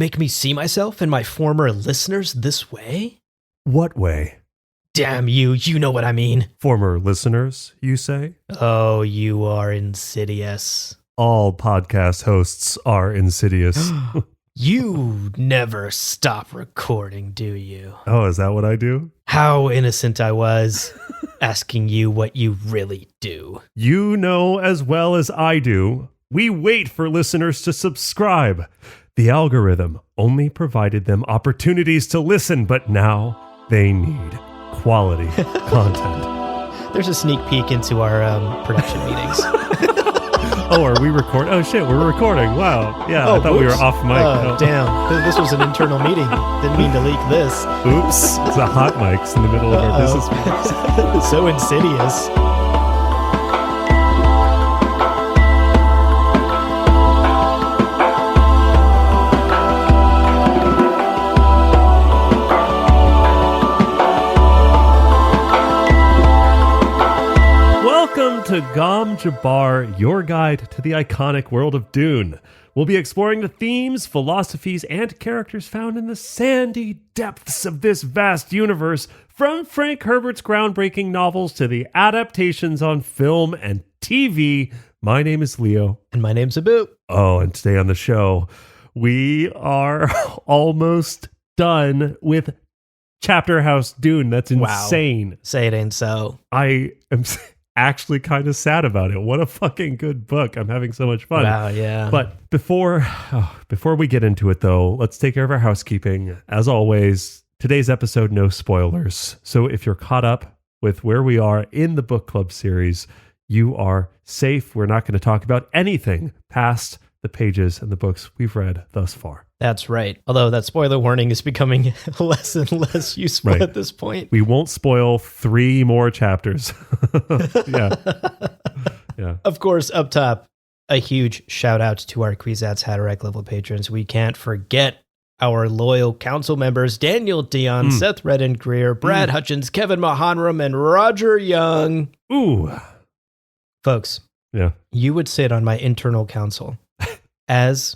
Make me see myself and my former listeners this way? What way? Damn you, you know what I mean. Former listeners, you say? Oh, you are insidious. All podcast hosts are insidious. You never stop recording, do you? Oh, is that what I do? How innocent I was, asking you what you really do. You know as well as I do, we wait for listeners to subscribe. The algorithm only provided them opportunities to listen, but now they need quality content. There's a sneak peek into our production meetings. Oh, are we recording? Oh, shit, we're recording. Wow. Yeah, I thought we were off mic. Oh, damn. This was an internal meeting. Didn't mean to leak this. Oops. It's a hot mics in the middle of our business meetings. So insidious. Welcome to Gom Jabbar, your guide to the iconic world of Dune. We'll be exploring the themes, philosophies, and characters found in the sandy depths of this vast universe, from Frank Herbert's groundbreaking novels to the adaptations on film and TV. My name is Leo. And my name's Abu. Oh, and today on the show, we are almost done with Chapterhouse Dune. That's insane. Wow. Say it ain't so. I am actually kind of sad about it. What a fucking good book. I'm having so much fun. Wow, yeah. But before we get into it, though, let's take care of our housekeeping. As always, today's episode, no spoilers. So if you're caught up with where we are in the book club series, you are safe. We're not going to talk about anything past the pages and the books we've read thus far. That's right. Although that spoiler warning is becoming less and less useful at this point. We won't spoil 3 more chapters. Yeah. Of course, up top, a huge shout out to our Kwisatz Haderach level patrons. We can't forget our loyal council members, Daniel Dion, Seth Redden Greer, Brad Hutchins, Kevin Mahanram, and Roger Young. Ooh. Folks, yeah, you would sit on my internal council as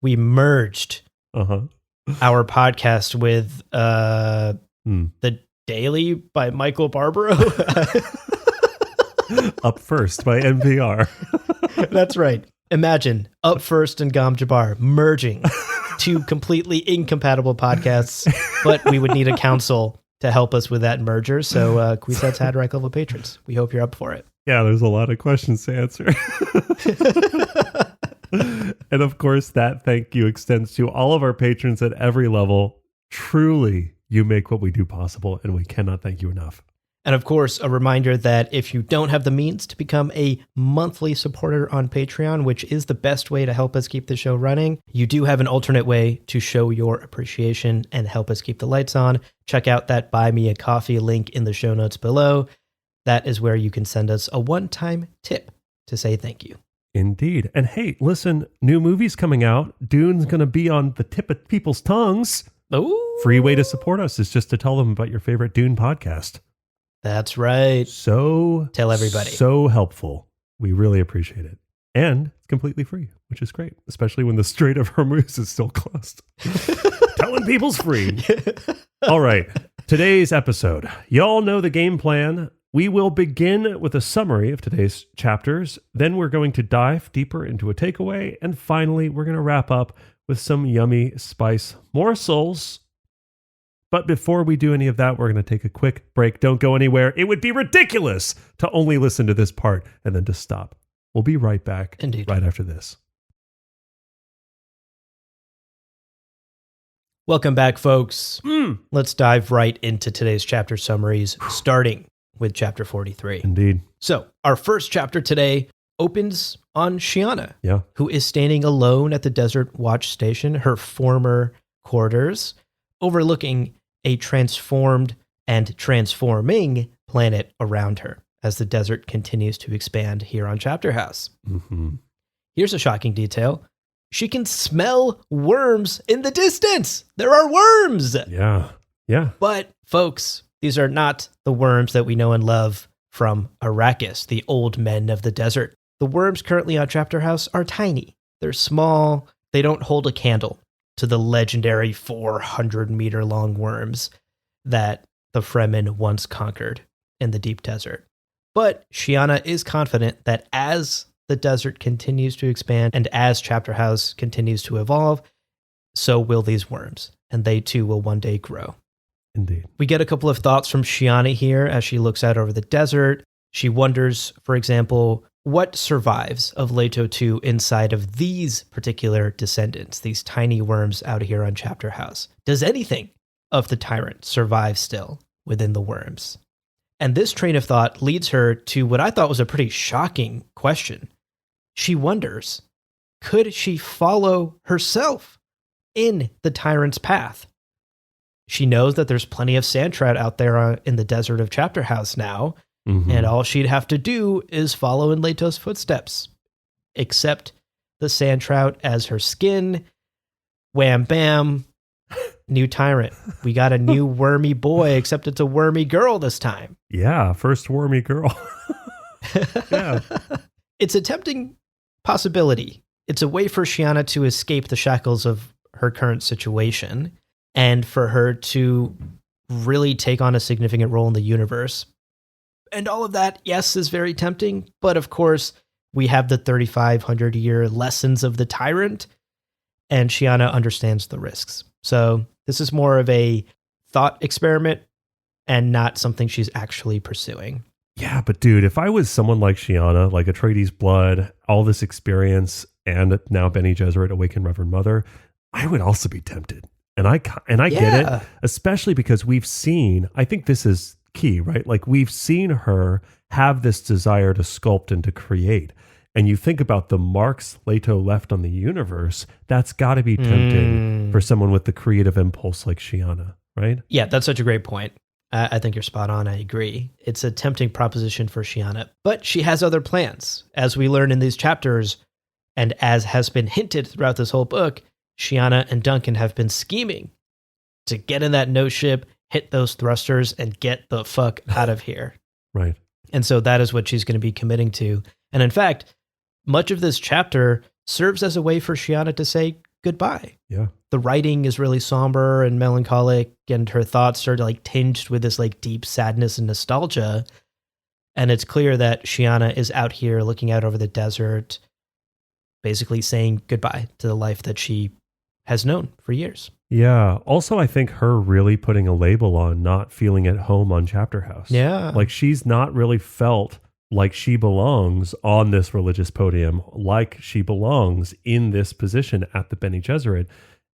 we merged our podcast with The Daily by Michael Barbaro. Up First by NPR. That's right. Imagine Up First and Gom Jabbar merging two completely incompatible podcasts, but we would need a council to help us with that merger. So Kwisatz Haderach level patrons, we hope you're up for it. Yeah, there's a lot of questions to answer. And of course, that thank you extends to all of our patrons at every level. Truly, you make what we do possible, and we cannot thank you enough. And of course, a reminder that if you don't have the means to become a monthly supporter on Patreon, which is the best way to help us keep the show running, you do have an alternate way to show your appreciation and help us keep the lights on. Check out that Buy Me a Coffee link in the show notes below. That is where you can send us a one-time tip to say thank you. Indeed. And hey, listen, new movies coming out. Dune's going to be on the tip of people's tongues. Ooh. Free way to support us is just to tell them about your favorite Dune podcast. That's right. So tell everybody. So helpful. We really appreciate it. And it's completely free, which is great, especially when the Strait of Hormuz is still closed. Telling people's free. All right. Today's episode. Y'all know the game plan. We will begin with a summary of today's chapters. Then we're going to dive deeper into a takeaway. And finally, we're going to wrap up with some yummy spice morsels. But before we do any of that, we're going to take a quick break. Don't go anywhere. It would be ridiculous to only listen to this part and then to stop. We'll be right back. Indeed. Right after this. Welcome back, folks. Let's dive right into today's chapter summaries, starting with chapter 43. Indeed. So our first chapter today opens on Shiana, who is standing alone at the Desert Watch Station, her former quarters, overlooking a transformed and transforming planet around her as the desert continues to expand here on Chapterhouse. Here's a shocking detail. She can smell worms in the distance. There are worms. Yeah. But folks, these are not the worms that we know and love from Arrakis, the old men of the desert. The worms currently on Chapterhouse are tiny. They're small. They don't hold a candle. to the legendary 400-meter-long worms that the Fremen once conquered in the deep desert. But Shiana is confident that as the desert continues to expand and as Chapterhouse continues to evolve, so will these worms, and they too will one day grow. Indeed. We get a couple of thoughts from Shiana here as she looks out over the desert. She wonders, for example, what survives of Leto 2 inside of these particular descendants, these tiny worms out here on Chapterhouse. Does anything of the tyrant survive still within the worms? And this train of thought leads her to what I thought was a pretty shocking question. She wonders, could she follow herself in the tyrant's path? She knows that there's plenty of sand trout out there in the desert of Chapterhouse now, and all she'd have to do is follow in Leto's footsteps. Accept the sand trout as her skin. Wham bam. New tyrant. We got a new wormy boy, except it's a wormy girl this time. Yeah, first wormy girl. Yeah. It's a tempting possibility. It's a way for Shiana to escape the shackles of her current situation and for her to really take on a significant role in the universe. And all of that, yes, is very tempting. But of course, we have the 3,500-year lessons of the tyrant, and Shiana understands the risks. So this is more of a thought experiment and not something she's actually pursuing. Yeah, but dude, if I was someone like Shiana, like Atreides' blood, all this experience, and now Bene Gesserit, Awakened Reverend Mother, I would also be tempted. And I get it, especially because we've seen, I think this is key, right? Like we've seen her have this desire to sculpt and to create. And you think about the marks Leto left on the universe, that's got to be tempting for someone with the creative impulse like Shiana, right? Yeah, that's such a great point. I think you're spot on. I agree. It's a tempting proposition for Shiana, but she has other plans. As we learn in these chapters, and as has been hinted throughout this whole book, Shiana and Duncan have been scheming to get in that no ship, hit those thrusters, and get the fuck out of here. Right. And so that is what she's going to be committing to. And in fact, much of this chapter serves as a way for Shiana to say goodbye. Yeah. The writing is really somber and melancholic, and her thoughts are like tinged with this like deep sadness and nostalgia. And it's clear that Shiana is out here looking out over the desert, basically saying goodbye to the life that she has known for years. Yeah. Also, I think her really putting a label on not feeling at home on Chapterhouse. Yeah. Like she's not really felt like she belongs on this religious podium, like she belongs in this position at the Bene Gesserit.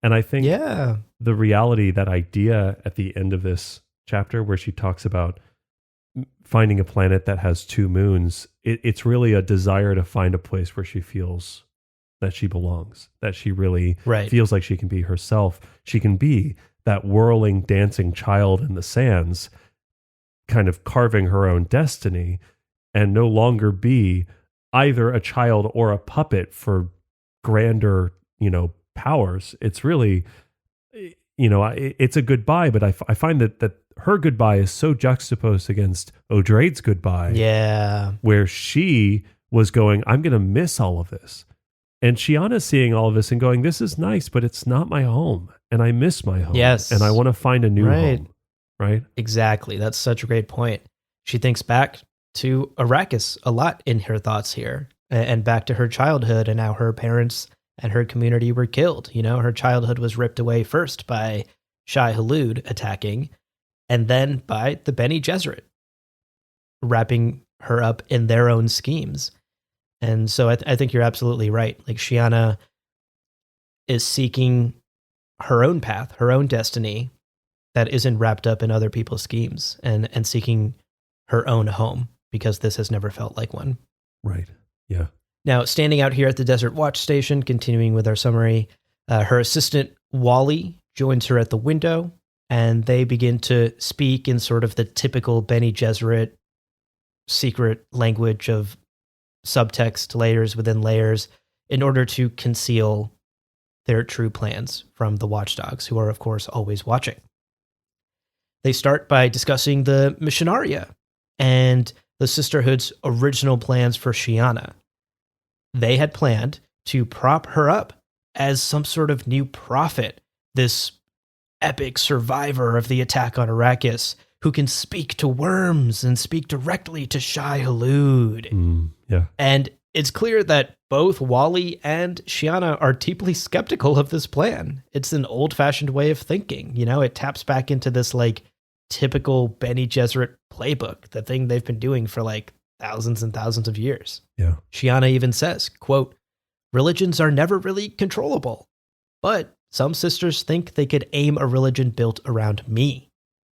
And I think the reality, that idea at the end of this chapter where she talks about finding a planet that has two moons, it's really a desire to find a place where she feels that she belongs, that she really feels like she can be herself. She can be that whirling, dancing child in the sands, kind of carving her own destiny, and no longer be either a child or a puppet for grander, powers. It's really, it's a goodbye, but I find that her goodbye is so juxtaposed against Odrade's goodbye. Yeah. Where she was going, I'm going to miss all of this. And Shiana's seeing all of this and going, this is nice, but it's not my home. And I miss my home. Yes. And I want to find a new home. Right? Exactly. That's such a great point. She thinks back to Arrakis a lot in her thoughts here, and back to her childhood and how her parents and her community were killed. Her childhood was ripped away first by Shai Hulud attacking, and then by the Bene Gesserit, wrapping her up in their own schemes. And so I think you're absolutely right. Like Shiana is seeking her own path, her own destiny that isn't wrapped up in other people's schemes, and seeking her own home, because this has never felt like one. Right. Yeah. Now, standing out here at the Desert Watch Station, continuing with our summary, her assistant Wally joins her at the window, and they begin to speak in sort of the typical Bene Gesserit secret language of subtext, layers within layers, in order to conceal their true plans from the watchdogs, who are, of course, always watching. They start by discussing the Missionaria and the Sisterhood's original plans for Shiana. They had planned to prop her up as some sort of new prophet, this epic survivor of the attack on Arrakis, who can speak to worms and speak directly to Shai Hulud. Yeah. And it's clear that both Wally and Shiana are deeply skeptical of this plan. It's an old-fashioned way of thinking. You know, it taps back into this like typical Bene Gesserit playbook, the thing they've been doing for like thousands and thousands of years. Yeah. Shiana even says, quote, "Religions are never really controllable, but some sisters think they could aim a religion built around me,"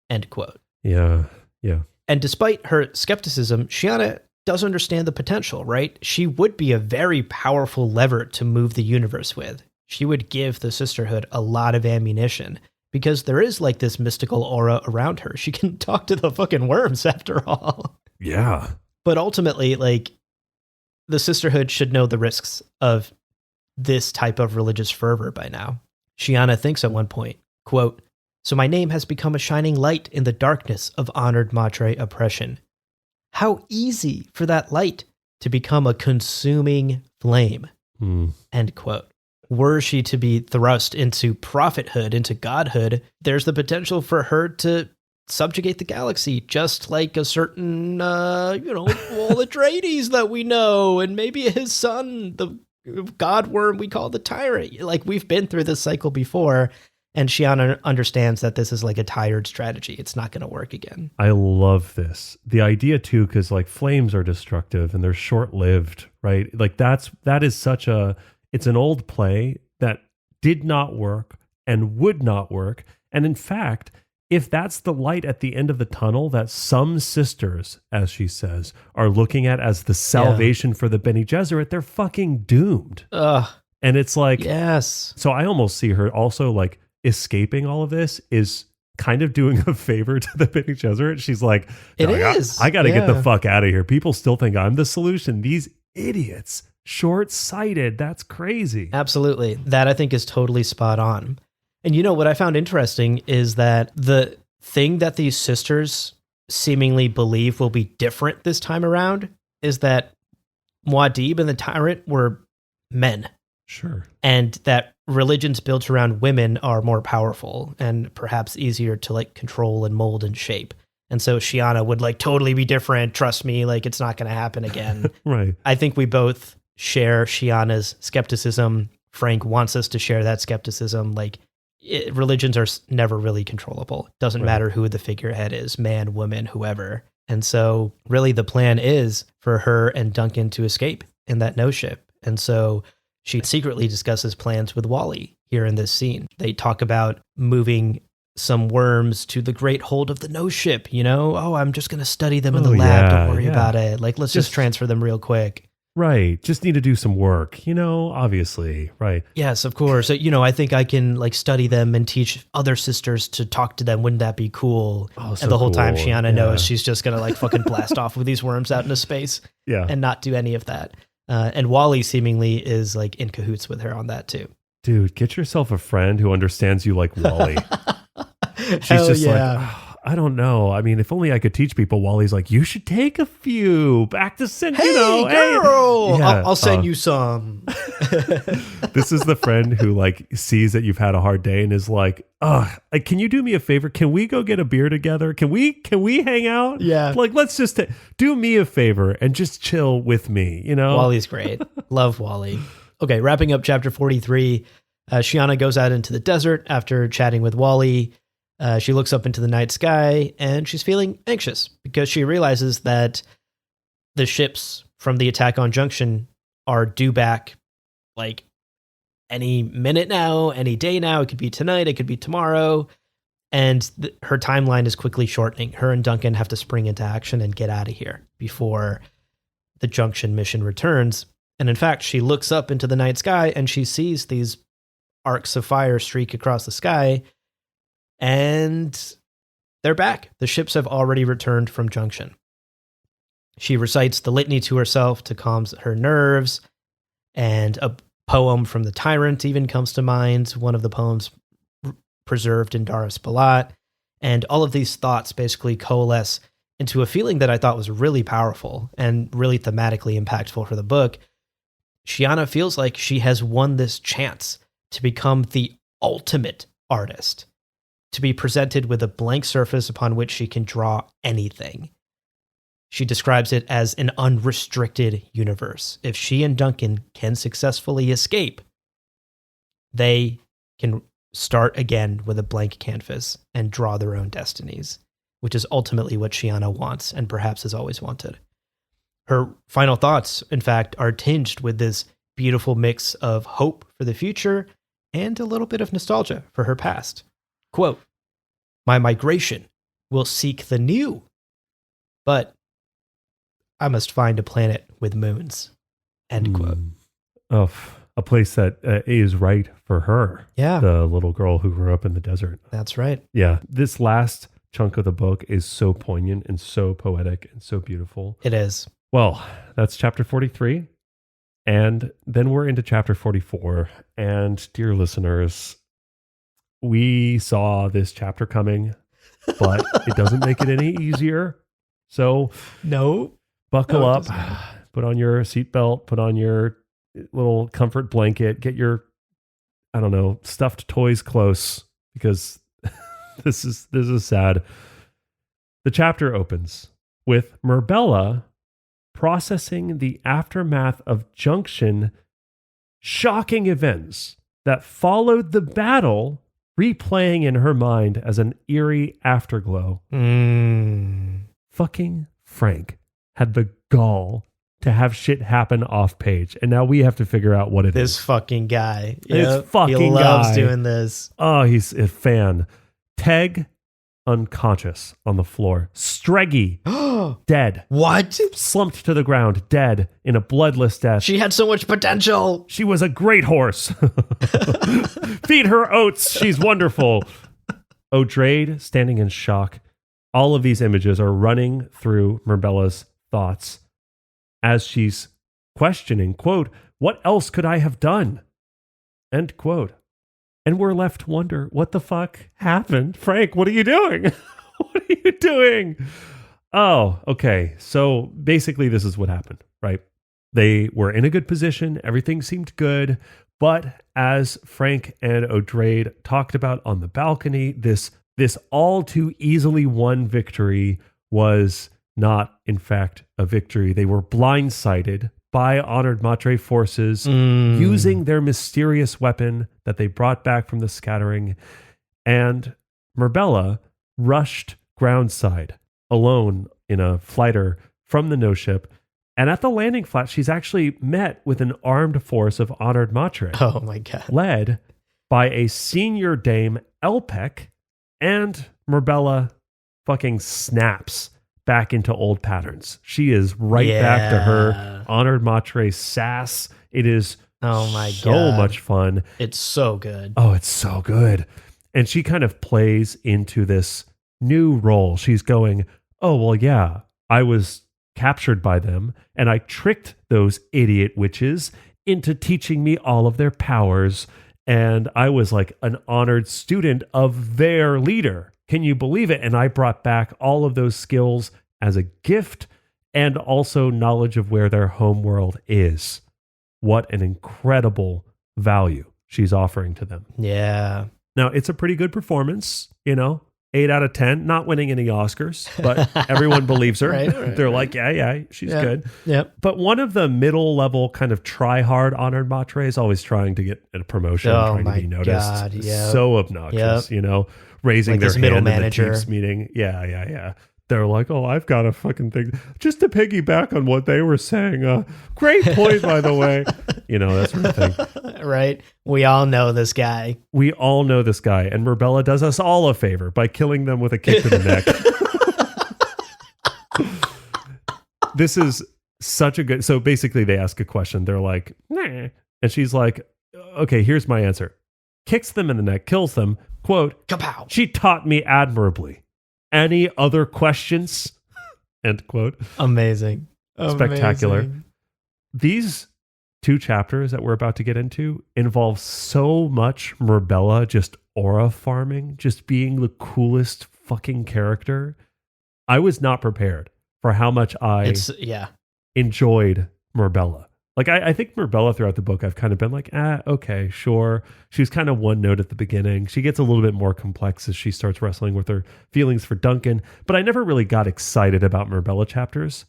end quote. Yeah. Yeah. And despite her skepticism, Shiana does understand the potential, right? She would be a very powerful lever to move the universe with. She would give the sisterhood a lot of ammunition because there is like this mystical aura around her. She can talk to the fucking worms after all. Yeah. But ultimately, like, the sisterhood should know the risks of this type of religious fervor by now. Shiana thinks at one point, quote, "So my name has become a shining light in the darkness of honored Matre oppression. How easy for that light to become a consuming flame," end quote. Were she to be thrust into prophethood, into godhood, there's the potential for her to subjugate the galaxy, just like a certain, Wall Atreides that we know, and maybe his son, the god worm we call the Tyrant. Like, we've been through this cycle before, and Shiana understands that this is like a tired strategy. It's not going to work again. I love this. The idea too, because like flames are destructive and they're short-lived, right? Like that is such a, it's an old play that did not work and would not work. And in fact, if that's the light at the end of the tunnel that some sisters, as she says, are looking at as the salvation for the Bene Gesserit, they're fucking doomed. Ugh. And it's like, yes. So I almost see her also like escaping all of this is kind of doing a favor to the Bene Gesserit. She's like, no, I got to get the fuck out of here. People still think I'm the solution. These idiots, short-sighted. That's crazy. Absolutely. That I think is totally spot on. And you know what I found interesting is that the thing that these sisters seemingly believe will be different this time around is that Muad'Dib and the Tyrant were men. Sure. And that religions built around women are more powerful and perhaps easier to like control and mold and shape. And so Shiana would like totally be different. Trust me, like it's not going to happen again. Right. I think we both share Shiana's skepticism. Frank wants us to share that skepticism. Like, religions are never really controllable. Doesn't matter who the figurehead is, man, woman, whoever. And so really the plan is for her and Duncan to escape in that no ship. And so she secretly discusses plans with Wally here in this scene. They talk about moving some worms to the great hold of the no ship, you know? Oh, I'm just going to study them in the lab. Don't worry about it. Like, let's just transfer them real quick. Right. Just need to do some work, obviously. Right. Yes, of course. I think I can like study them and teach other sisters to talk to them. Wouldn't that be cool? Oh, so and the whole cool. time Shiana knows she's just going to like fucking blast off with these worms out into space and not do any of that. And Wally seemingly is like in cahoots with her on that too. Dude, get yourself a friend who understands you like Wally. She's just like, oh, I don't know. I mean, if only I could teach people. Wally's like, you should take a few back to send. Hey, girl, hey. I'll send you some. This is the friend who like sees that you've had a hard day and is like, can you do me a favor? Can we go get a beer together? Can we hang out? Yeah. Like, let's just do me a favor and just chill with me, Wally's great. Love Wally. Okay, wrapping up chapter 43. Shiana goes out into the desert after chatting with Wally. She looks up into the night sky and she's feeling anxious because she realizes that the ships from the attack on Junction are due back like any minute now, any day now. It could be tonight, it could be tomorrow. And her timeline is quickly shortening. Her and Duncan have to spring into action and get out of here before the Junction mission returns. And in fact, she looks up into the night sky and she sees these arcs of fire streak across the sky. And they're back. The ships have already returned from Junction. She recites the litany to herself to calm her nerves, and a poem from the Tyrant even comes to mind, one of the poems preserved in Dar es Balat. And all of these thoughts basically coalesce into a feeling that I thought was really powerful and really thematically impactful for the book. Shiana feels like she has won this chance to become the ultimate artist, to be presented with a blank surface upon which she can draw anything. She describes it as an unrestricted universe. If she and Duncan can successfully escape, they can start again with a blank canvas and draw their own destinies, which is ultimately what Shiana wants and perhaps has always wanted. Her final thoughts, in fact, are tinged with this beautiful mix of hope for the future and a little bit of nostalgia for her past. Quote, "My migration will seek the new, but I must find a planet with moons." End quote. Oh, a place that is right for her. Yeah. The little girl who grew up in the desert. That's right. Yeah. This last chunk of the book is so poignant and so poetic and so beautiful. It is. Well, that's chapter 43. And then we're into chapter 44. And dear listeners, we saw this chapter coming, but it doesn't make it any easier. So no, buckle up, put on your seatbelt, put on your little comfort blanket, get your, I don't know, stuffed toys close, because this is sad. The chapter opens with Myrbella processing the aftermath of Junction shocking events that followed the battle, replaying in her mind as an eerie afterglow. Fucking Frank had the gall to have shit happen off page, and now we have to figure out what it is. This fucking guy. This fucking guy. He loves doing this. Oh, he's a fan. Teg, unconscious on the floor. Streggy, dead. What? Slumped to the ground, dead in a bloodless death. She had so much potential. She was a great horse. Feed her oats. She's wonderful. Odrade, standing in shock. All of these images are running through Myrbella's thoughts as she's questioning, quote, "What else could I have done?" End quote. And we're left to wonder, what the fuck happened? Frank, what are you doing? What are you doing? Oh, okay. So basically this is what happened, right? They were in a good position. Everything seemed good. But as Frank and Odrade talked about on the balcony, this all too easily won victory was not, in fact, a victory. They were blindsided by Honored Matre forces using their mysterious weapon that they brought back from the scattering. And Myrbella rushed groundside alone in a flighter from the no ship. And at the landing flat, she's actually met with an armed force of Honored Matre. Oh my God. Led by a senior dame, Elpec, and Myrbella fucking snaps back into old patterns. She is right back to her Honored Matre sass. It is so much fun. It's so good. Oh, it's so good. And she kind of plays into this new role. She's going, oh, well, yeah, I was captured by them and I tricked those idiot witches into teaching me all of their powers. And I was like an honored student of their leader. Can you believe it? And I brought back all of those skills as a gift and also knowledge of where their home world is. What an incredible value she's offering to them. Yeah. Now, it's a pretty good performance, 8 out of 10, not winning any Oscars, but everyone believes her. Right. They're like, yeah, she's good. Yep. But one of the middle level kind of try hard Honored Matre is always trying to get a promotion, trying to be noticed. God, yep. So obnoxious, raising like their middle hand manager. in the Teams meeting. Yeah. They're like, oh, I've got a fucking thing. Just to piggyback on what they were saying. Great point, by the way. That sort of thing. Right. We all know this guy. And Myrbella does us all a favor by killing them with a kick to the neck. This is such a good... So basically they ask a question. They're like, nah. And she's like, okay, here's my answer. Kicks them in the neck, kills them. Quote, kapow. She taught me admirably. Any other questions? End quote. Amazing. Spectacular. These 2 chapters that we're about to get into involve so much Myrbella just aura farming, just being the coolest fucking character. I was not prepared for how much I enjoyed Myrbella. Like, I think Marbella throughout the book, I've kind of been like, okay, sure. She was kind of one note at the beginning. She gets a little bit more complex as she starts wrestling with her feelings for Duncan. But I never really got excited about Marbella chapters.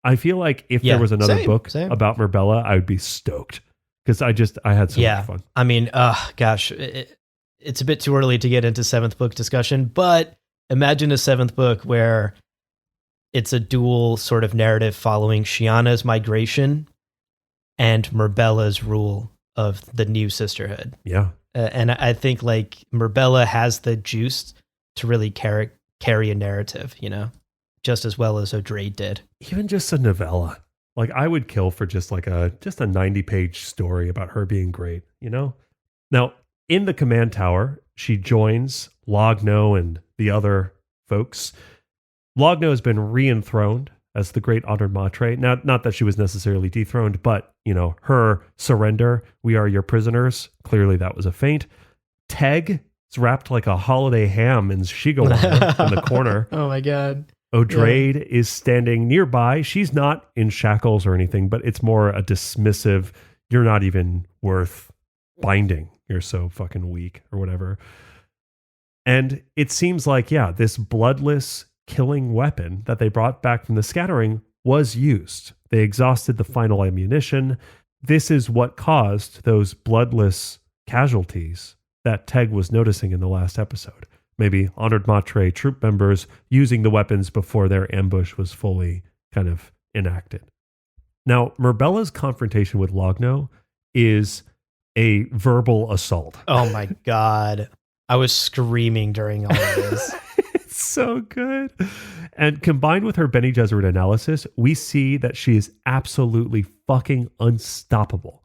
I feel like if there was another book about Marbella, I would be stoked. Because I had so much fun. I mean, gosh, it's a bit too early to get into 7th book discussion. But imagine a 7th book where it's a dual sort of narrative following Shiana's migration and Marbella's rule of the new sisterhood. Yeah. And I think like Marbella has the juice to really carry a narrative, just as well as Odrade did. Even just a novella. Like I would kill for just a 90-page story about her being great, Now, in the command tower, she joins Logno and the other folks. Logno has been re-enthroned as the great honored matre. Not that she was necessarily dethroned, but, her surrender, we are your prisoners. Clearly that was a feint. Teg is wrapped like a holiday ham in Shigawara in the corner. Oh my God. Odrade is standing nearby. She's not in shackles or anything, but it's more a dismissive, you're not even worth binding. You're so fucking weak or whatever. And it seems like, this bloodless killing weapon that they brought back from the scattering was used. They exhausted the final ammunition. This is what caused those bloodless casualties that Teg was noticing in the last episode. Maybe honored matre troop members using the weapons before their ambush was fully kind of enacted. Now, Marbella's confrontation with Logno is a verbal assault. Oh my God. I was screaming during all of this. It's so good. And combined with her Bene Gesserit analysis, we see that she is absolutely fucking unstoppable.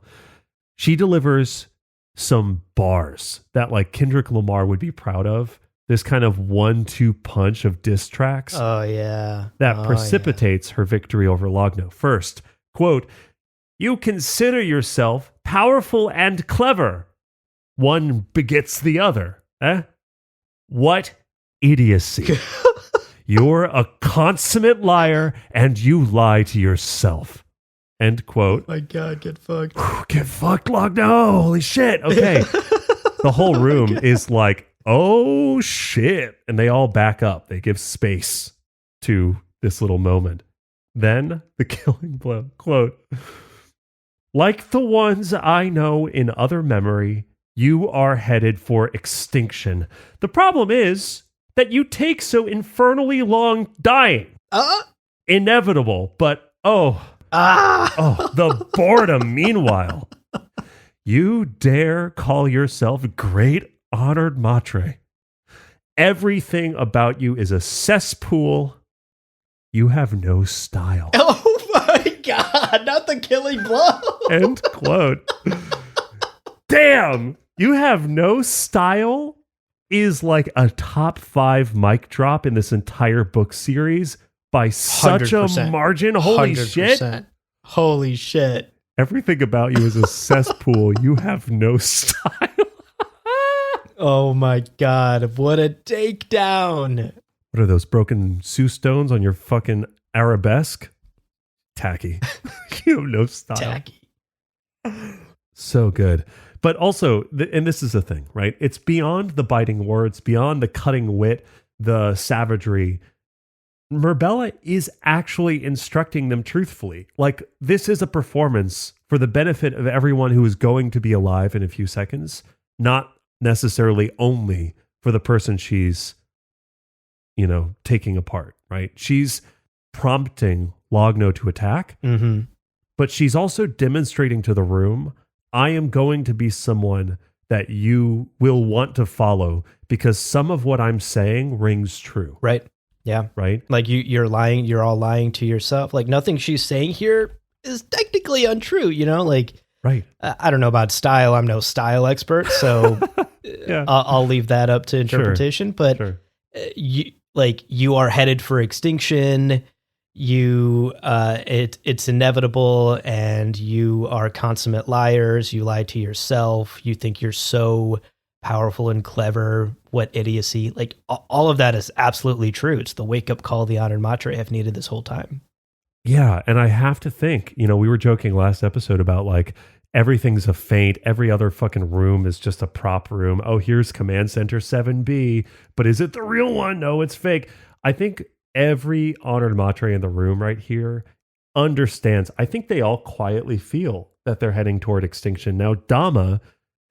She delivers some bars that like Kendrick Lamar would be proud of. This kind of 1-2 punch of diss tracks. Oh, yeah. That precipitates her victory over Logno. First, quote, "You consider yourself powerful and clever. One begets the other. Eh? What idiocy. You're a consummate liar and you lie to yourself." End quote. Oh my God, get fucked. Get fucked, Logno. Holy shit. Okay. The whole room is like, oh shit. And they all back up. They give space to this little moment. Then the killing blow. Quote, "Like the ones I know in other memory, you are headed for extinction. The problem is that you take so infernally long dying. Inevitable, but the boredom meanwhile. You dare call yourself great honored matre. Everything about you is a cesspool. You have no style." Oh my God, not the killing blow. End quote. Damn, you have no style is like a top 5 mic drop in this entire book series by such 100%. A margin. Holy 100%. Shit. Holy shit. Everything about you is a cesspool. You have no style. Oh my God, what a takedown. What are those broken Sioux stones on your fucking arabesque? Tacky. You have no style. Tacky. So good. But also, and this is the thing, right? It's beyond the biting words, beyond the cutting wit, the savagery. Marbella is actually instructing them truthfully. Like, this is a performance for the benefit of everyone who is going to be alive in a few seconds, not necessarily only for the person she's, taking apart, right? She's prompting Logno to attack, but she's also demonstrating to the room, I am going to be someone that you will want to follow because some of what I'm saying rings true. Right. Yeah. Right. Like you're lying. You're all lying to yourself. Like nothing she's saying here is technically untrue, like, right. I don't know about style. I'm no style expert, so yeah. I'll leave that up to interpretation, but you are headed for extinction. It's inevitable, and you are consummate liars. You lie to yourself. You think you're so powerful and clever. What idiocy. Like all of that is absolutely true. It's the wake up call the honored matre have needed this whole time. Yeah, and I have to think, we were joking last episode about like everything's a feint, every other fucking room is just a prop room. Oh, here's Command Center 7B, but is it the real one? No, it's fake. I think every honored matre in the room right here understands. I think they all quietly feel that they're heading toward extinction. Now, Dama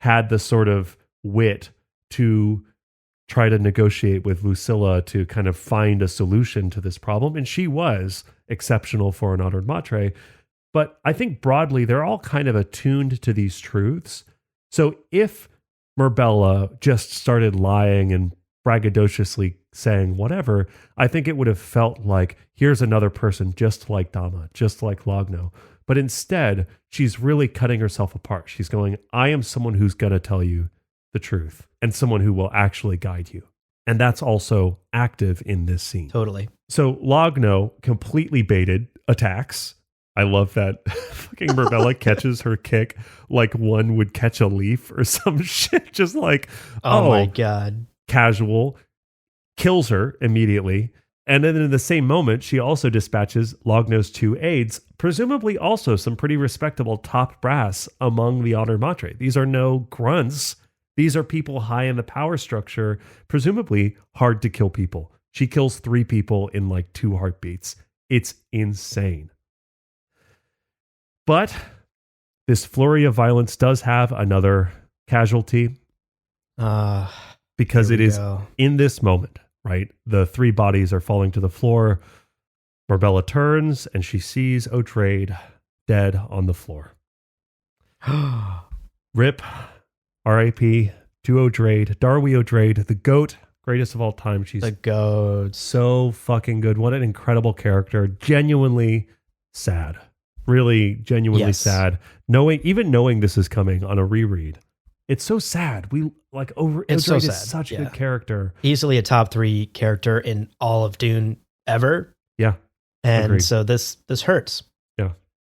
had the sort of wit to try to negotiate with Lucilla to kind of find a solution to this problem, and she was exceptional for an honored matre. But I think broadly, they're all kind of attuned to these truths. So if Murbella just started lying and braggadociously saying whatever, I think it would have felt like, here's another person just like Dama, just like Logno. But instead, she's really cutting herself apart. She's going, I am someone who's going to tell you the truth and someone who will actually guide you. And that's also active in this scene. Totally. So Logno, completely baited, attacks. I love that fucking Murbella catches her kick like one would catch a leaf or some shit. Just like, oh my God. Casual. Kills her immediately. And then in the same moment, she also dispatches Logno's 2 aides, presumably also some pretty respectable top brass among the honored matre. These are no grunts. These are people high in the power structure, presumably hard to kill people. She kills 3 people in like 2 heartbeats. It's insane. But this flurry of violence does have another casualty. Because it is in this moment, right? The 3 bodies are falling to the floor. Murbella turns and she sees Odrade dead on the floor. Rip. R.I.P. to Odrade. Darwy Odrade, the GOAT, greatest of all time. She's the GOAT. So fucking good. What an incredible character. Genuinely sad. Really genuinely sad. Even knowing this is coming on a reread. It's so sad. Odrade so sad. Is such a good character. Easily a top 3 character in all of Dune ever. Yeah. And agreed. So this hurts. Yeah.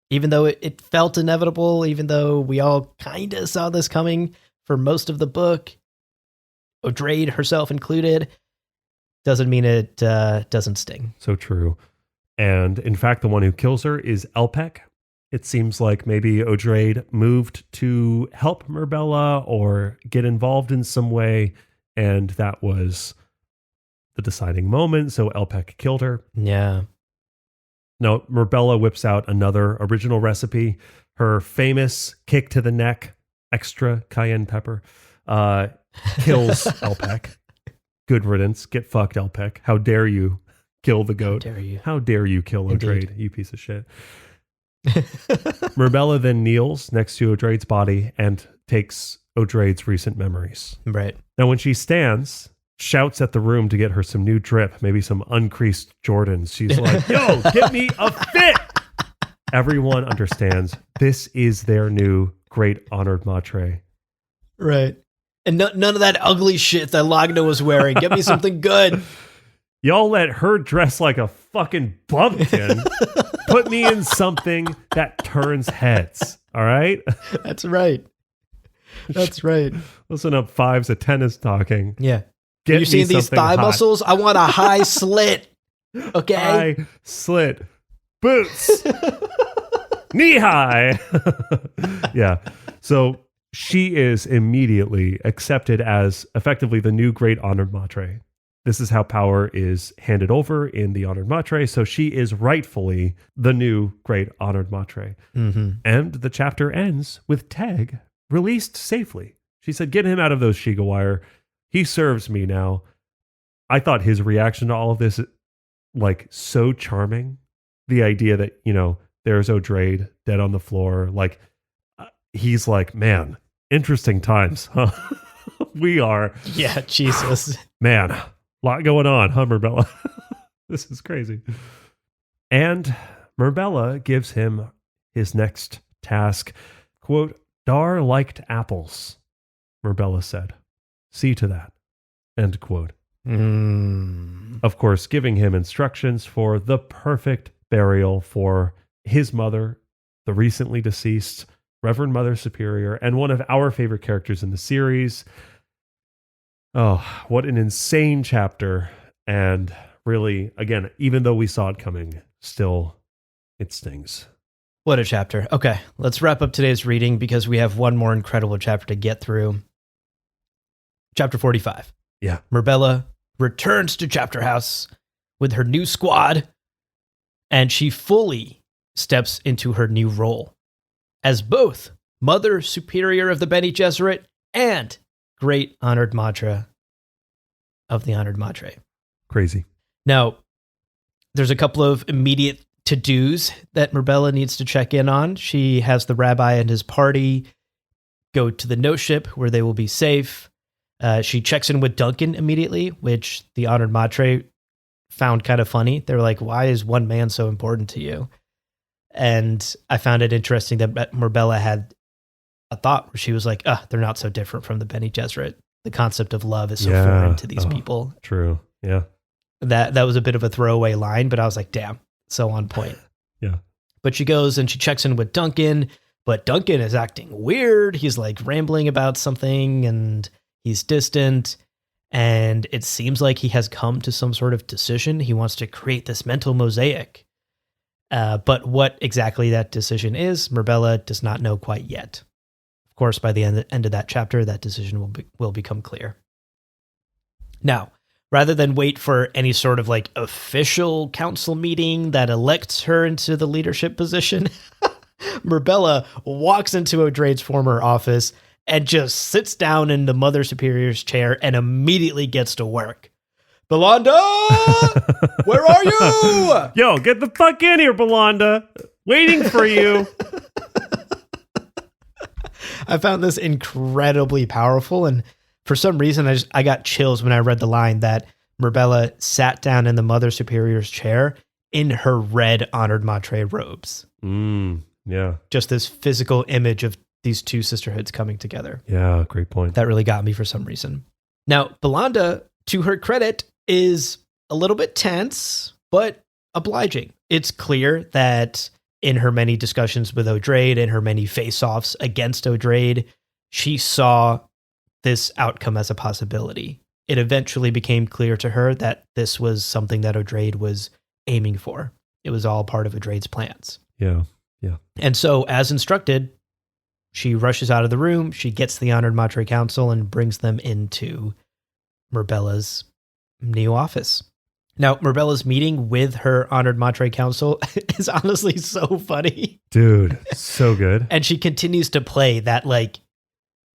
Even though it felt inevitable, even though we all kind of saw this coming for most of the book, Odrade herself included, doesn't mean it doesn't sting. So true. And in fact, the one who kills her is Elpec. It seems like maybe Odrade moved to help Murbella or get involved in some way, and that was the deciding moment, so Elpec killed her. Yeah. Now, Murbella whips out another original recipe, her famous kick to the neck, extra cayenne pepper, kills Elpec. Good riddance. Get fucked, Elpec. How dare you kill the GOAT? How dare you kill Odrade, you piece of shit. Murbella then kneels next to Odrade's body and takes Odrade's recent memories. Right. Now, when she stands, shouts at the room to get her some new drip, maybe some uncreased Jordans. She's like, yo, get me a fit. Everyone understands this is their new great honored matre. Right. And none of that ugly shit that Logno was wearing. Get me something good. Y'all let her dress like a fucking bumpkin. Put me in something that turns heads. All right? That's right. That's right. Listen up, Fives. A tennis talking. Yeah. You seen these thigh muscles? I want a high slit. Okay? High slit. Boots. Knee high. Yeah. So she is immediately accepted as effectively the new great honored matre. This is how power is handed over in the honored matre. So she is rightfully the new great honored matre. Mm-hmm. And the chapter ends with Teg released safely. She said, get him out of those Shigawire. He serves me now. I thought his reaction to all of this, like, so charming. The idea that, there's Odrade dead on the floor. Like, he's like, man, interesting times, huh? We are. Yeah, Jesus. Man, a lot going on, huh, Murbella? This is crazy. And Murbella gives him his next task. Quote, Dar liked apples, Murbella said. See to that. End quote. Of course, giving him instructions for the perfect burial for his mother, the recently deceased Reverend Mother Superior, and one of our favorite characters in the series. Oh, what an insane chapter. And really, again, even though we saw it coming, still It stings. What a chapter. Okay, let's wrap up today's reading because we have one more incredible chapter to get through. Chapter 45. Yeah. Myrbella returns to Chapterhouse with her new squad, and she fully steps into her new role as both Mother Superior of the Bene Gesserit and Great Honored Matra of the Honored Matre. Crazy. Now, there's a couple of immediate to-dos that Myrbella needs to check in on. She has the rabbi and his party go to the No Ship where they will be safe. She checks in with Duncan immediately, which the Honored Matre found kind of funny. They were like, why is one man so important to you? And I found it interesting that Myrbella had a thought where she was like, they're not so different from the Bene Gesserit. The concept of love is so foreign to these people. True. Yeah. That was a bit of a throwaway line, but I was like, damn, so on point. Yeah. But she goes and she checks in with Duncan, but Duncan is acting weird. He's like rambling about something and he's distant. And it seems like he has come to some sort of decision. He wants to create this mental mosaic. But what exactly that decision is, Myrbella does not know quite yet. Of course, by the end of that chapter, that decision will become clear. Now, rather than wait for any sort of like official council meeting that elects her into the leadership position, Myrbella walks into Odrade's former office and just sits down in the Mother Superior's chair and immediately gets to work. Belanda, where are you? Yo, get the fuck in here, Belanda. Waiting for you. I found this incredibly powerful, and for some reason, I got chills when I read the line that Myrbella sat down in the Mother Superior's chair in her red Honored Matre robes. Yeah. Just this physical image of these two sisterhoods coming together. Yeah, great point. That really got me for some reason. Now, Belanda, to her credit, is a little bit tense, but obliging. It's clear that in her many discussions with Odrade and her many face-offs against Odrade, she saw this outcome as a possibility. It eventually became clear to her that this was something that Odrade was aiming for. It was all part of Odrade's plans. Yeah. And so, as instructed, she rushes out of the room, she gets the Honored Matre Council and brings them into Myrbella's new office. Now, Myrbella's meeting with her Honored Matre Council is honestly so funny. Dude, so good. And she continues to play that like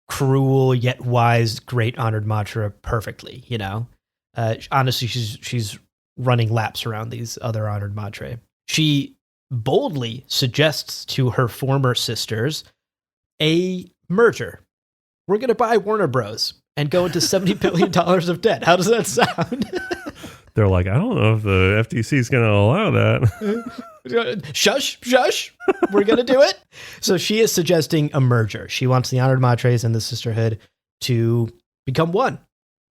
cruel yet wise Great Honored Matre perfectly, you know? Honestly, she's running laps around these other Honored Matre. She boldly suggests to her former sisters a merger. We're going to buy Warner Bros. And go into $70 billion of debt. How does that sound? They're like, I don't know if the FTC is going to allow that. Shush. We're going to do it. So she is suggesting a merger. She wants the Honored Matres and the Sisterhood to become one,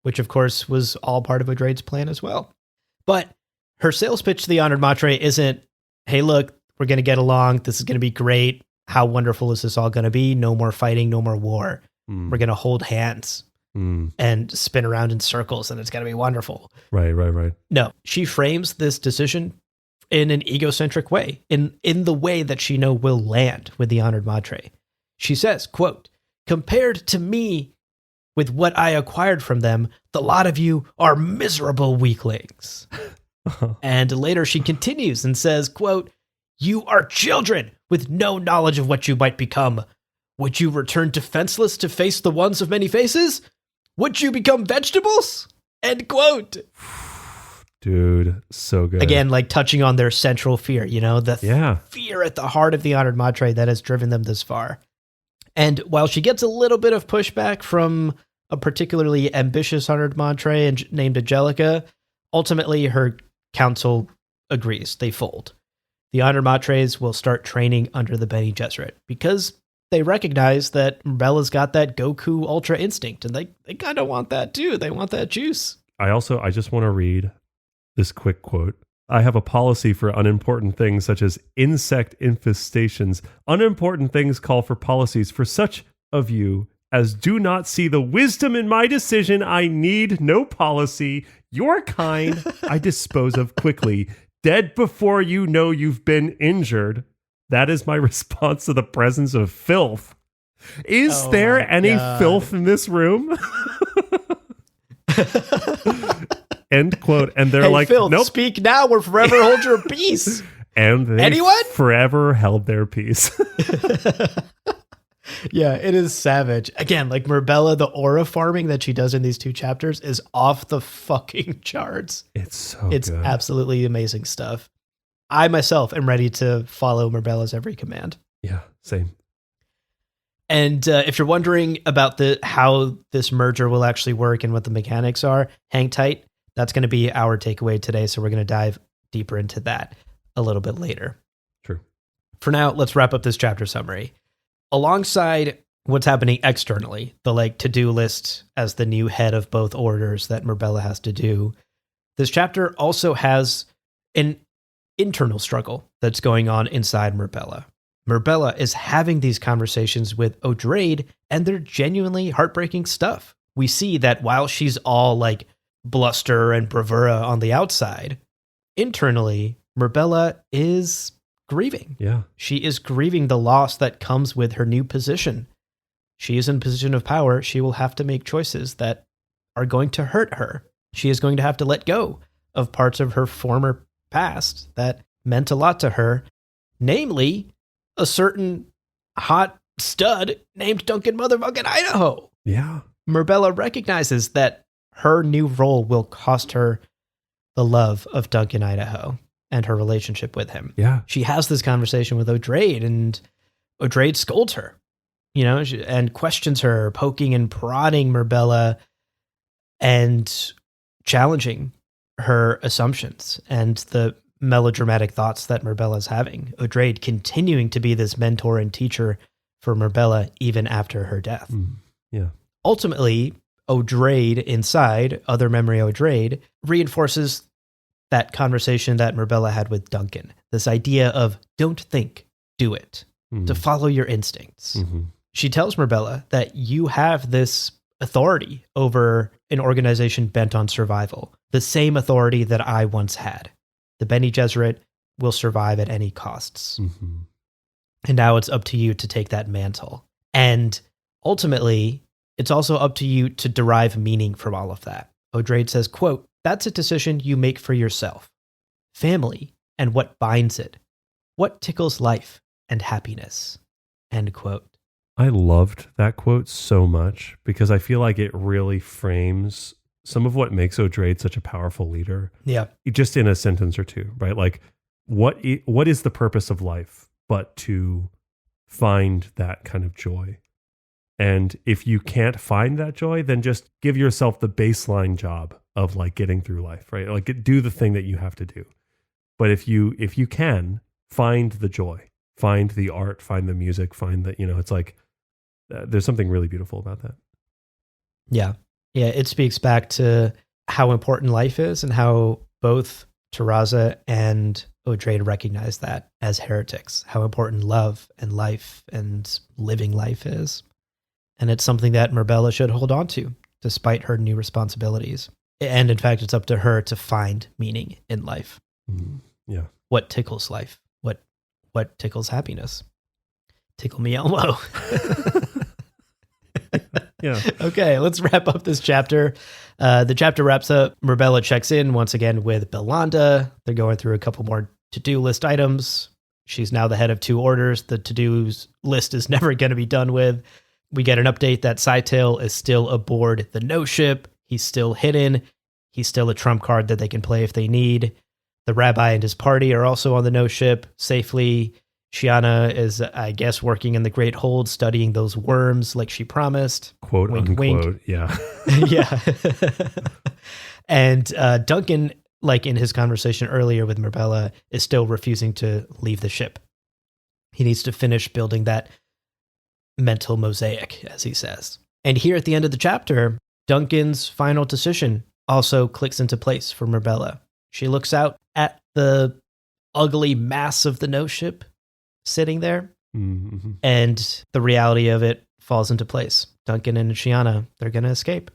which of course was all part of Odrade's plan as well. But her sales pitch to the Honored Matre isn't, hey, look, we're going to get along. This is going to be great. How wonderful is this all going to be? No more fighting, no more war. We're going to hold hands. And spin around in circles, and it's going to be wonderful. Right. No, she frames this decision in an egocentric way, in the way that she know will land with the Honored Matre. She says, quote, compared to me with what I acquired from them, the lot of you are miserable weaklings. And later she continues and says, quote, you are children with no knowledge of what you might become. Would you return defenseless to face the ones of many faces? Would you become vegetables? End quote. Dude, so good. Again, like touching on their central fear, you know, the fear at the heart of the Honored Matre that has driven them this far. And while she gets a little bit of pushback from a particularly ambitious Honored Matre named Angelica, ultimately her council agrees. They fold. The Honored Matres will start training under the Bene Gesserit because they recognize that Myrbella's got that Goku Ultra instinct, and they kind of want that too. They want that juice. I just want to read this quick quote. I have a policy for unimportant things such as insect infestations. Unimportant things call for policies for such of you as do not see the wisdom in my decision. I need no policy. Your kind I dispose of quickly. dead before you know you've been injured. That is my response to the presence of filth. Is there any filth in this room? End quote. And they're like, filth, nope. Speak now or forever hold your peace. And they forever held their peace. Yeah, it is savage. Again, like Marbella, the aura farming that she does in these 2 chapters is off the fucking charts. It's good. Absolutely amazing stuff. I myself am ready to follow Marbella's every command. Yeah, same. And if you're wondering about how this merger will actually work and what the mechanics are, hang tight. That's going to be our takeaway today. So we're going to dive deeper into that a little bit later. True. For now, let's wrap up this chapter summary. Alongside what's happening externally, the to-do list as the new head of both orders that Marbella has to do, this chapter also has an internal struggle that's going on inside Marbella. Marbella is having these conversations with Odrade, and they're genuinely heartbreaking stuff. We see that while she's all bluster and bravura on the outside, internally, Marbella is grieving. Yeah. She is grieving the loss that comes with her new position. She is in a position of power. She will have to make choices that are going to hurt her. She is going to have to let go of parts of her former past that meant a lot to her, namely a certain hot stud named Duncan Motherfucking Idaho. Yeah. Marbella recognizes that her new role will cost her the love of Duncan Idaho and her relationship with him. Yeah. She has this conversation with Odrade, and Odrade scolds her, and questions her, poking and prodding Marbella and challenging her assumptions and the melodramatic thoughts that Marbella's having. Odrade continuing to be this mentor and teacher for Marbella even after her death. Yeah. Ultimately, Odrade inside, other memory Odrade, reinforces that conversation that Marbella had with Duncan. This idea of don't think, do it, to follow your instincts. Mm-hmm. She tells Marbella that you have this authority over an organization bent on survival, the same authority that I once had. The Bene Gesserit will survive at any costs. Mm-hmm. And now it's up to you to take that mantle. And ultimately, it's also up to you to derive meaning from all of that. Odrade says, quote, "That's a decision you make for yourself. Family and what binds it. What tickles life and happiness." End quote. I loved that quote so much because I feel like it really frames some of what makes Odrade such a powerful leader. Yeah. Just in a sentence or two, right? Like, what is the purpose of life but to find that kind of joy? And if you can't find that joy, then just give yourself the baseline job of getting through life, right? Do the thing that you have to do. But if you can, find the joy, find the art, find the music, find the, it's there's something really beautiful about that. Yeah. Yeah. It speaks back to how important life is and how both Taraza and Odrade recognize that as heretics, how important love and life and living life is. And it's something that Marbella should hold on to, despite her new responsibilities. And in fact, it's up to her to find meaning in life. Yeah. What tickles life? What tickles happiness? Tickle me Elmo. Yeah. Okay, let's wrap up this chapter. The chapter wraps up. Marbella checks in once again with Belanda. They're going through a couple more to-do list items. She's now the head of 2 orders. The to-dos list is never going to be done with. We get an update that Scytale is still aboard the No Ship. He's still hidden. He's still a trump card that they can play if they need. The rabbi and his party are also on the No Ship safely. Shiana is, I guess, working in the Great Hold, studying those worms like she promised. Quote, wink, unquote. Wink. Yeah. Yeah. And Duncan, in his conversation earlier with Marbella, is still refusing to leave the ship. He needs to finish building that mental mosaic, as he says. And here at the end of the chapter, Duncan's final decision also clicks into place for Marbella. She looks out at the ugly mass of the No Ship sitting there, and the reality of it falls into place. Duncan and Shiana, they're going to escape.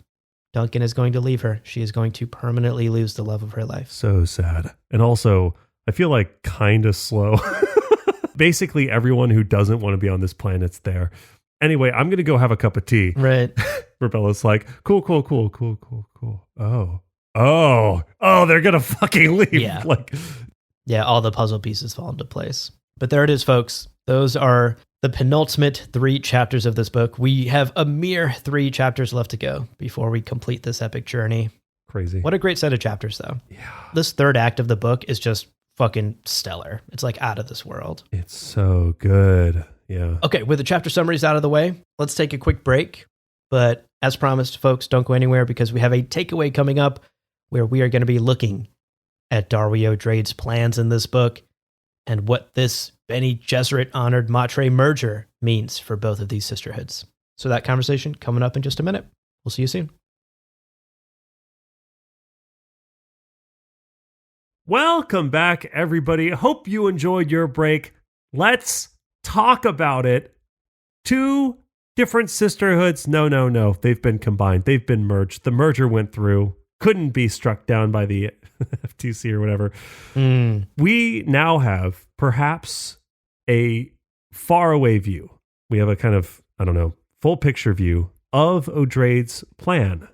Duncan is going to leave her. She is going to permanently lose the love of her life. So sad. And also, I feel like kind of slow. Basically, everyone who doesn't want to be on this planet's there. Anyway, I'm going to go have a cup of tea. Right. Mirbella's like, cool. Oh, they're going to fucking leave. Yeah. Like, yeah, all the puzzle pieces fall into place. But there it is, folks. Those are the penultimate 3 chapters of this book. We have a mere 3 chapters left to go before we complete this epic journey. Crazy. What a great set of chapters, though. Yeah. This third act of the book is just fucking stellar. It's like out of this world. It's so good. Yeah. Okay, with the chapter summaries out of the way, let's take a quick break. But as promised, folks, don't go anywhere because we have a takeaway coming up where we are going to be looking at Darwy O'Drade's plans in this book and what this Bene Gesserit honored Matre merger means for both of these sisterhoods. So that conversation coming up in just a minute. We'll see you soon. Welcome back, everybody. Hope you enjoyed your break. Let's talk about it. 2 different sisterhoods. No. They've been combined. They've been merged. The merger went through. Couldn't be struck down by the FTC or whatever. We now have perhaps a faraway view. We have a kind of, full picture view of O'Drade's plan.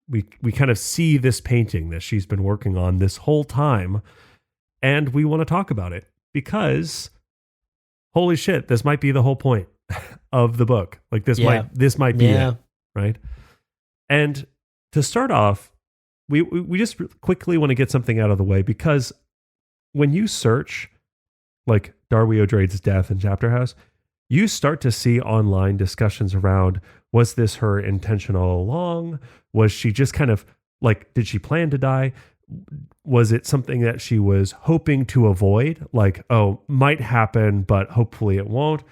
We kind of see this painting that she's been working on this whole time, and we want to talk about it because holy shit, this might be the whole point of the book. Like this might be it, right? And to start off, we just quickly want to get something out of the way because when you search like Darwy O'Drade's death in Chapterhouse, you start to see online discussions around, was this her intention all along? Was she just kind of like, did she plan to die? Was it something that she was hoping to avoid? Like, might happen, but hopefully it won't.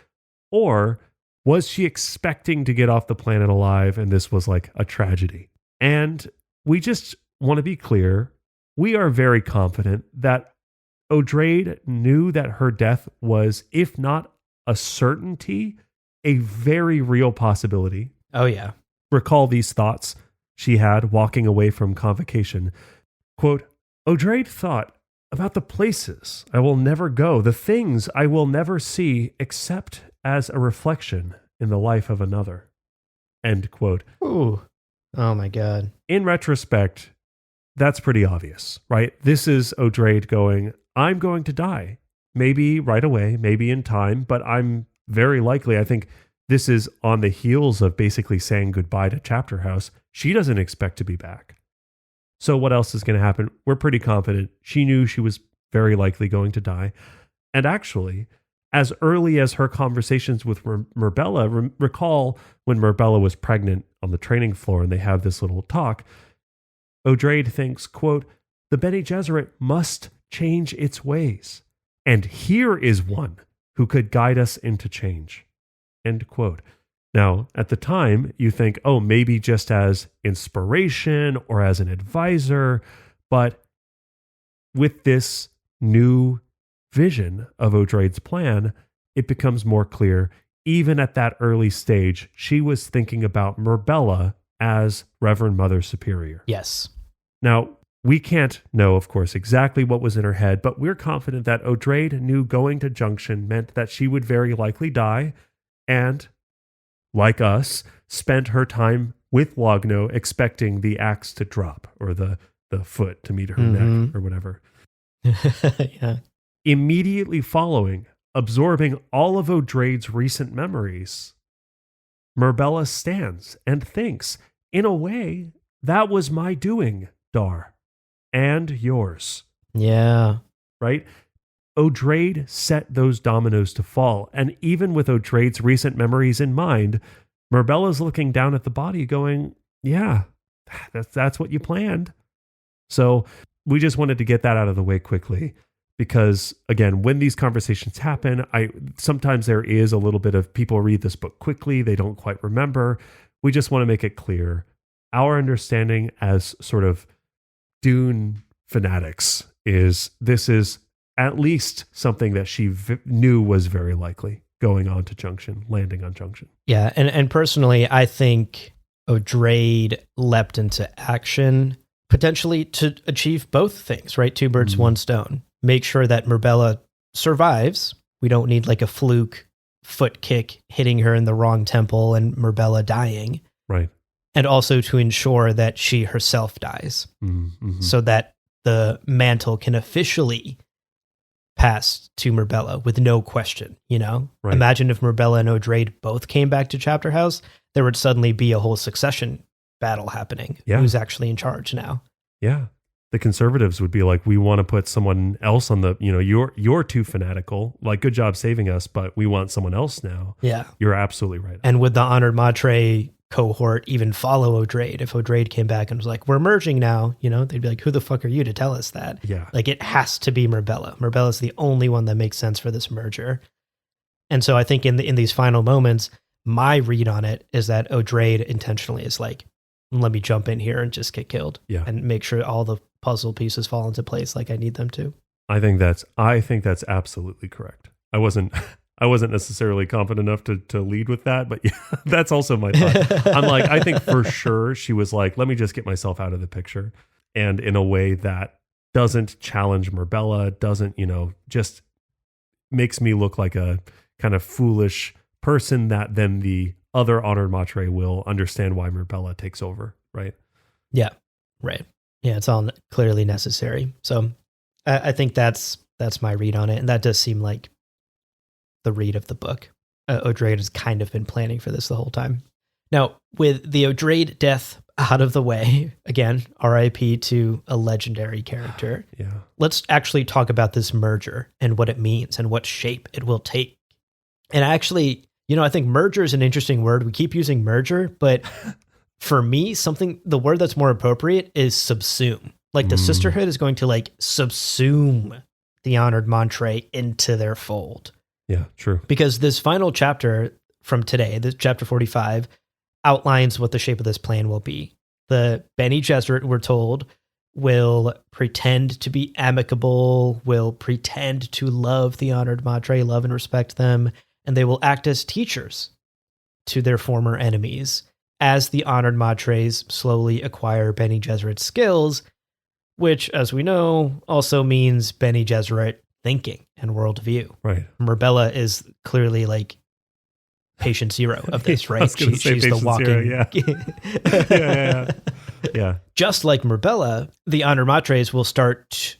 Or was she expecting to get off the planet alive and this was like a tragedy? And we just want to be clear. We are very confident that O'Drade knew that her death was, if not a certainty, a very real possibility. Oh, yeah. Recall these thoughts she had walking away from convocation. Quote, O'Drade thought about the places I will never go, the things I will never see except as a reflection in the life of another. End quote. Ooh. Oh, my God. In retrospect, that's pretty obvious, right? This is O'Drade going, I'm going to die. Maybe right away, maybe in time, but I'm very likely, I think this is on the heels of basically saying goodbye to Chapterhouse. She doesn't expect to be back. So what else is going to happen? We're pretty confident. She knew she was very likely going to die. And actually, as early as her conversations with Mirabella, recall when Mirabella was pregnant on the training floor and they have this little talk, O'Drade thinks, quote, the Bene Gesserit must change its ways. And here is one who could guide us into change. End quote. Now, at the time, you think, maybe just as inspiration or as an advisor, but with this new vision of O'Drade's plan, it becomes more clear. Even at that early stage, she was thinking about Mirabella as Reverend Mother Superior. Yes. Now, we can't know, of course, exactly what was in her head, but we're confident that O'Drade knew going to Junction meant that she would very likely die and, like us, spent her time with Logno expecting the axe to drop or the foot to meet her neck or whatever. Yeah. Immediately following, absorbing all of O'Drade's recent memories, Mirabella stands and thinks, in a way, that was my doing, Dar. And yours. Yeah. Right? O'Drade set those dominoes to fall. And even with O'Drade's recent memories in mind, Mirbella's looking down at the body going, yeah, that's what you planned. So we just wanted to get that out of the way quickly. Because again, when these conversations happen, sometimes there is a little bit of people read this book quickly. They don't quite remember. We just want to make it clear. Our understanding as sort of Dune fanatics is this is at least something that she knew was very likely going on to Junction, landing on Junction. Yeah, and personally, I think O'Drade leapt into action potentially to achieve both things, right? 2 birds, 1 stone. make sure that Myrbella survives. We don't need like a fluke foot kick hitting her in the wrong temple and Myrbella dying. Right. And also to ensure that she herself dies, so that the mantle can officially pass to Myrbella with no question, you know? Right. Imagine if Myrbella and Odrade both came back to Chapterhouse, there would suddenly be a whole succession battle happening. Yeah. Who's actually in charge now? Yeah. The conservatives would be like, we want to put someone else on the, you know, you're too fanatical. Like, good job saving us, but we want someone else now. Yeah. You're absolutely right. And would the Honored Matre cohort even follow Odrade? If Odrade came back and was like, we're merging now, you know, they'd be like, who the fuck are you to tell us that? Yeah. Like, it has to be Myrbella. Myrbella's the only one that makes sense for this merger. And so I think in these final moments, my read on it is that Odrade intentionally is like, let me jump in here and just get killed. Yeah. And make sure all the puzzle pieces fall into place like I need them to. I think that's absolutely correct. I wasn't necessarily confident enough to lead with that, but yeah, that's also my thought. I'm like, I think for sure she was like, let me just get myself out of the picture. And in a way that doesn't challenge Myrbella, doesn't, you know, just makes me look like a kind of foolish person that then the other Honored Matre will understand why Myrbella takes over, right? Yeah, right. Yeah, it's all clearly necessary. So I think that's my read on it. And that does seem like the read of the book. Odrade has kind of been planning for this the whole time. Now, with the Odrade death out of the way, again, RIP to a legendary character. Yeah. Let's actually talk about this merger and what it means and what shape it will take. And actually, you know, I think merger is an interesting word. We keep using merger, but for me, the word that's more appropriate is subsume. Like the sisterhood is going to like subsume the Honored Matre into their fold. Yeah, true. Because this final chapter from today, this chapter 45, outlines what the shape of this plan will be. The Bene Gesserit, we're told, will pretend to be amicable, will pretend to love the Honored Matre, love and respect them, and they will act as teachers to their former enemies as the Honored Matres slowly acquire Bene Gesserit skills, which, as we know, also means Bene Gesserit thinking and worldview. Right. Myrbella is clearly like patient zero of this, right? She's the walking. Yeah. Yeah. Just like Myrbella, the Honored Matres will start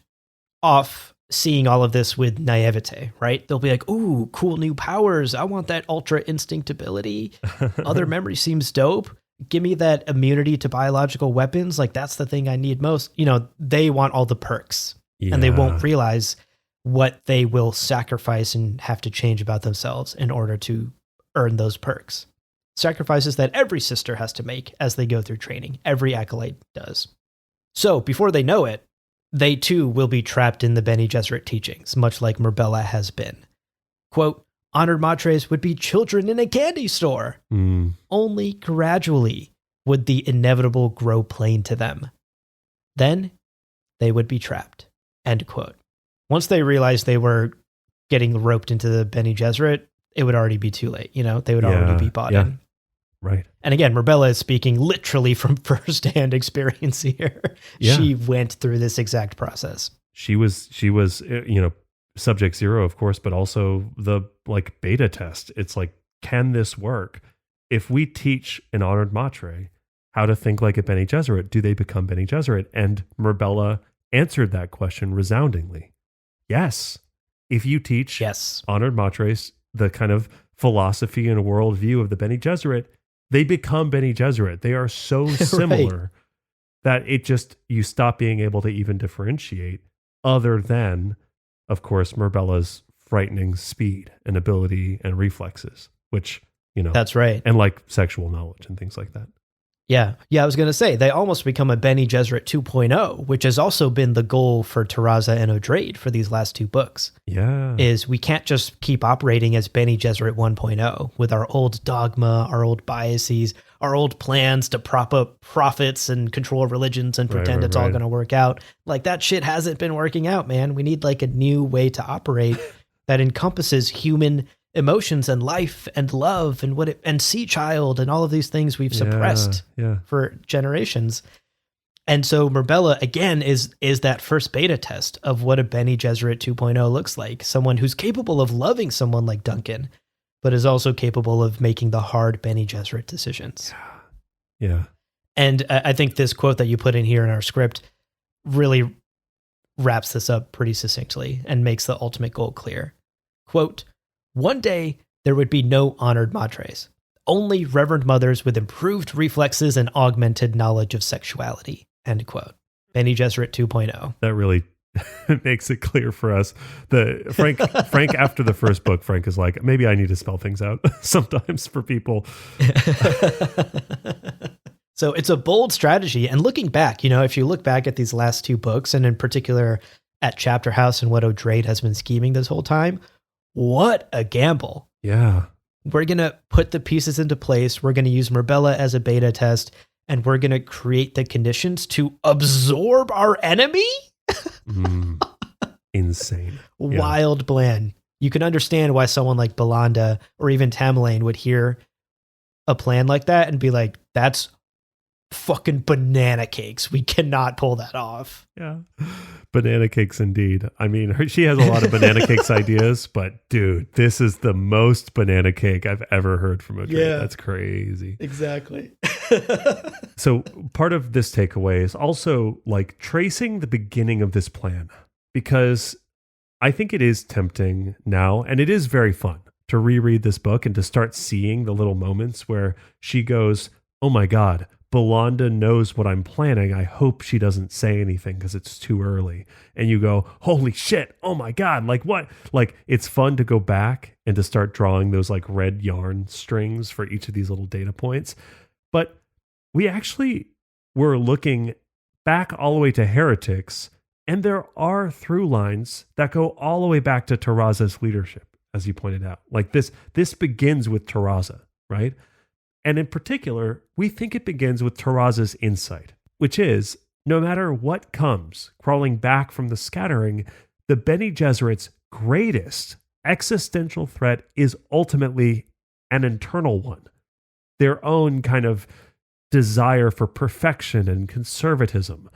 off seeing all of this with naivete, right? They'll be like, ooh, cool new powers. I want that ultra instinct ability. Other memory seems dope. Give me that immunity to biological weapons. Like, that's the thing I need most. You know, they want all the perks, and they won't realize what they will sacrifice and have to change about themselves in order to earn those perks. Sacrifices that every sister has to make as they go through training. Every acolyte does. So before they know it, they too will be trapped in the Bene Gesserit teachings, much like Myrbella has been. Quote, Honored Matres would be children in a candy store. Only gradually would the inevitable grow plain to them. Then they would be trapped. End quote. Once they realized they were getting roped into the Bene Gesserit, it would already be too late. You know, they would already be bought in. Right. And again, Myrbella is speaking literally from firsthand experience here. Yeah. She went through this exact process. She was, you know, subject zero, of course, but also the like beta test. It's like, can this work? If we teach an Honored Matre how to think like a Bene Gesserit, do they become Bene Gesserit? And Myrbella answered that question resoundingly. Yes. If you teach Honored Matres the kind of philosophy and worldview of the Bene Gesserit, they become Bene Gesserit. They are so similar that it just, you stop being able to even differentiate, other than, of course, Myrbella's frightening speed and ability and reflexes, which, you know. That's right. And like sexual knowledge and things like that. Yeah. Yeah, I was going to say, they almost become a Bene Gesserit 2.0, which has also been the goal for Teraza and Odrade for these last two books. Yeah. Is we can't just keep operating as Bene Gesserit 1.0 with our old dogma, our old biases, our old plans to prop up prophets and control religions and pretend it's all going to work out. Like, that shit hasn't been working out, man. We need like a new way to operate that encompasses human emotions and life and love and sea child and all of these things we've suppressed for generations. And so Marbella, again, is that first beta test of what a Bene Gesserit 2.0 looks like. Someone who's capable of loving someone like Duncan, but is also capable of making the hard Bene Gesserit decisions. Yeah. And I think this quote that you put in here in our script really wraps this up pretty succinctly and makes the ultimate goal clear. Quote, "One day there would be no honored matres, only reverend mothers with improved reflexes and augmented knowledge of sexuality." End quote. Bene Gesserit 2.0. That really makes it clear for us. Frank after the first book, Frank is like, maybe I need to spell things out sometimes for people. So it's a bold strategy. And looking back, if you look back at these last two books, and in particular at Chapterhouse and what O'Drade has been scheming this whole time, what a gamble. Yeah. We're going to put the pieces into place. We're going to use Marbella as a beta test, and we're going to create the conditions to absorb our enemy? Insane. Wild plan. You can understand why someone like Belanda or even Tamerlane would hear a plan like that and be like, that's fucking banana cakes. We cannot pull that off. Yeah. Banana cakes indeed. I mean, she has a lot of banana cakes ideas, but dude, this is the most banana cake I've ever heard from O'Drade. Yeah. That's crazy. Exactly. So part of this takeaway is also like tracing the beginning of this plan, because I think it is tempting now, and it is very fun to reread this book and to start seeing the little moments where she goes, oh my God, Belanda knows what I'm planning. I hope she doesn't say anything because it's too early. And you go, holy shit. Oh my God. Like what? Like it's fun to go back and to start drawing those like red yarn strings for each of these little data points. But we actually were looking back all the way to Heretics, and there are through lines that go all the way back to Terraza's leadership, as you pointed out. Like this begins with Terraza, right? And in particular, we think it begins with Terraza's insight, which is, no matter what comes crawling back from the scattering, the Bene Gesserit's greatest existential threat is ultimately an internal one. Their own kind of desire for perfection and conservatism.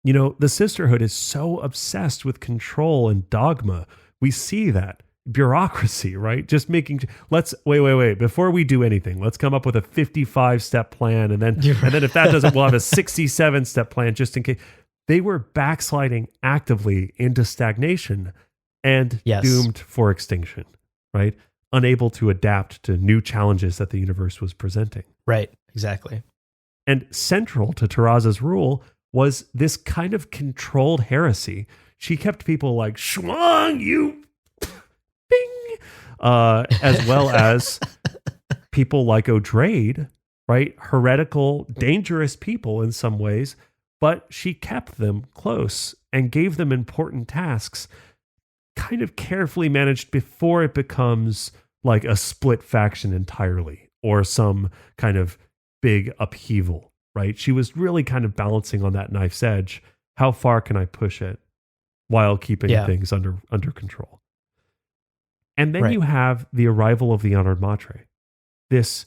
The sisterhood is so obsessed with control and dogma. We see that. Bureaucracy, right? Just making, let's wait. Before we do anything, let's come up with a 55-step plan. And then if that doesn't, we'll have a 67-step plan just in case. They were backsliding actively into stagnation and doomed for extinction, right? Unable to adapt to new challenges that the universe was presenting. Right, exactly. And central to Terraza's rule was this kind of controlled heresy. She kept people like, Schwang, you bing, as well as people like O'Drade, right? Heretical, dangerous people in some ways, but she kept them close and gave them important tasks, kind of carefully managed before it becomes like a split faction entirely or some kind of big upheaval, right? She was really kind of balancing on that knife's edge. How far can I push it while keeping things under control? And then you have the arrival of the Honored Matre, this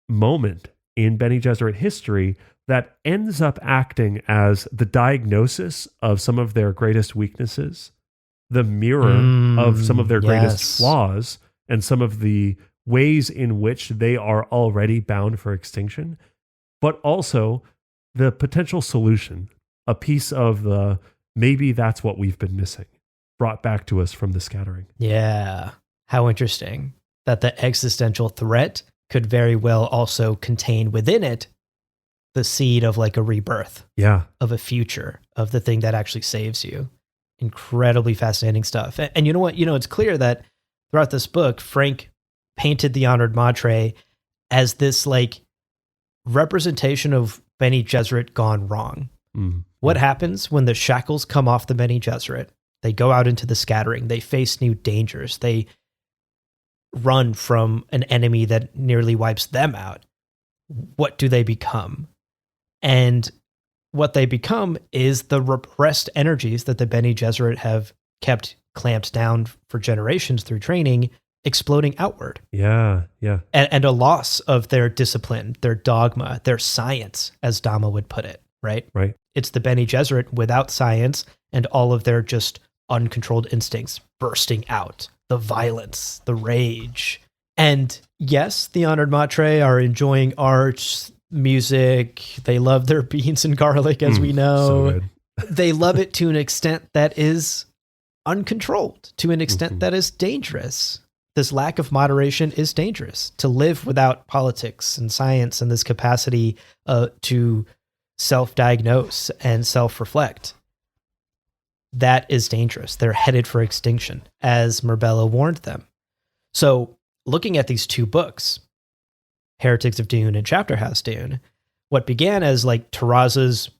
moment in Bene Gesserit history that ends up acting as the diagnosis of some of their greatest weaknesses, the mirror of some of their greatest flaws, and some of the ways in which they are already bound for extinction, but also the potential solution, a piece of the maybe that's what we've been missing, brought back to us from the scattering. Yeah. How interesting that the existential threat could very well also contain within it the seed of like a rebirth. Yeah. Of a future, of the thing that actually saves you. Incredibly fascinating stuff. And you know what? It's clear that throughout this book, Frank painted the Honored Matre as this like representation of Bene Gesserit gone wrong. What happens when the shackles come off the Bene Gesserit? They go out into the scattering. They face new dangers. They run from an enemy that nearly wipes them out. What do they become? And what they become is the repressed energies that the Bene Gesserit have kept clamped down for generations through training, exploding outward. Yeah. And a loss of their discipline, their dogma, their science, as Dama would put it. right? Right. It's the Bene Gesserit without science and all of their just uncontrolled instincts bursting out. The violence, the rage. And yes, the Honored Matre are enjoying art, music. They love their beans and garlic, as we know. So good. They love it to an extent that is uncontrolled, to an extent that is dangerous. This lack of moderation is dangerous. To live without politics and science and this capacity to self-diagnose and self-reflect, that is dangerous. They're headed for extinction, as Marbella warned them. So looking at these two books, Heretics of Dune and Chapterhouse Dune, what began as like Terraza's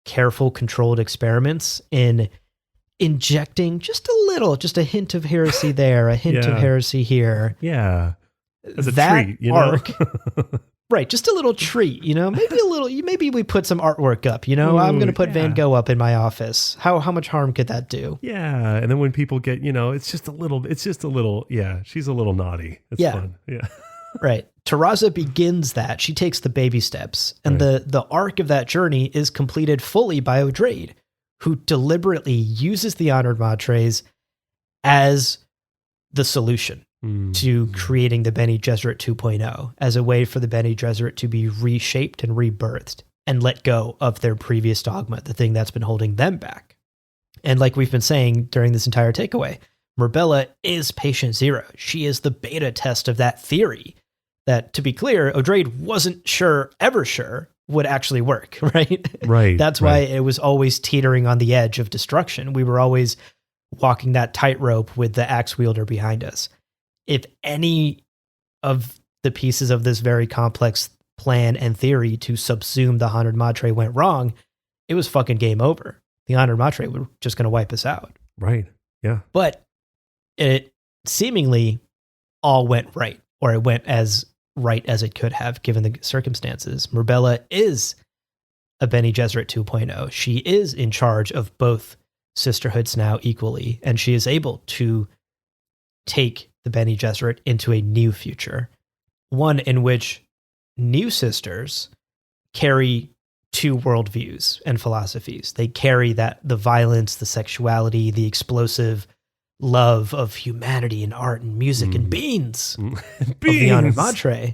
careful, controlled experiments in injecting just a hint of heresy there, a hint of heresy here. Yeah. As a that treat, you arc, know? right, just a little treat, maybe we put some artwork up, I'm going to put Van Gogh up in my office. How much harm could that do? Yeah. And then when people get, it's just a little, she's a little naughty. It's fun. Yeah. Right. Terraza begins that. She takes the baby steps. And the arc of that journey is completed fully by Odrade, who deliberately uses the Honored Matres as the solution to creating the Bene Gesserit 2.0, as a way for the Bene Gesserit to be reshaped and rebirthed and let go of their previous dogma, the thing that's been holding them back. And like we've been saying during this entire takeaway, Marbella is patient zero. She is the beta test of that theory that, to be clear, Odrade wasn't ever sure would actually work, right? Right. That's why it was always teetering on the edge of destruction. We were always walking that tightrope with the axe wielder behind us. If any of the pieces of this very complex plan and theory to subsume the Honored Matre went wrong, it was fucking game over. The Honored Matre were just going to wipe us out. Right. Yeah. But it seemingly all went right, or it went as right as it could have given the circumstances. Marbella is a Bene Gesserit 2.0. She is in charge of both sisterhoods now equally, and she is able to take the Bene Gesserit into a new future, one in which new sisters carry two worldviews and philosophies. They carry the violence, the sexuality, the explosive love of humanity and art and music and beans of the Honored Matre.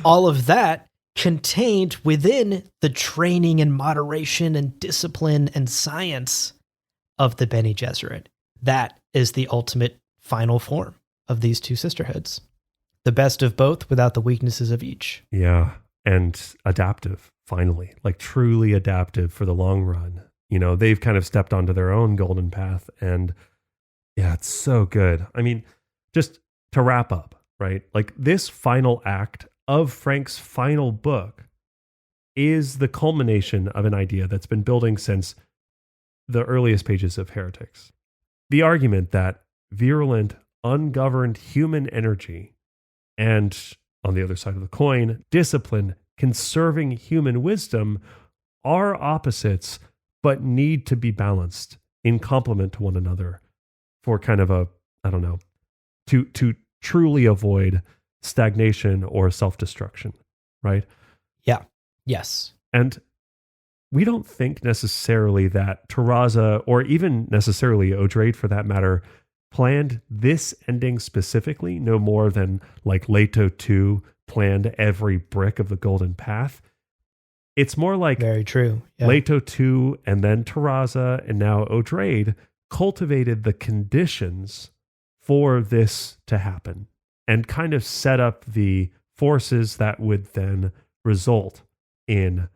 All of that contained within the training and moderation and discipline and science of the Bene Gesserit. That is the ultimate final form of these two sisterhoods. The best of both without the weaknesses of each. Yeah. And adaptive, finally, like truly adaptive for the long run. They've kind of stepped onto their own golden path, and yeah, it's so good. I mean, just to wrap up, right? Like this final act of Frank's final book is the culmination of an idea that's been building since the earliest pages of Heretics. The argument that virulent, ungoverned human energy and, on the other side of the coin, disciplined, conserving human wisdom are opposites, but need to be balanced in complement to one another for kind of to truly avoid stagnation or self-destruction, right? Yeah. Yes. And we don't think necessarily that Terraza, or even necessarily Odrade for that matter, planned this ending specifically, no more than like Leto 2 planned every brick of the golden path. It's more like very true. Yeah. Leto 2 and then Terraza and now Odrade cultivated the conditions for this to happen and kind of set up the forces that would then result in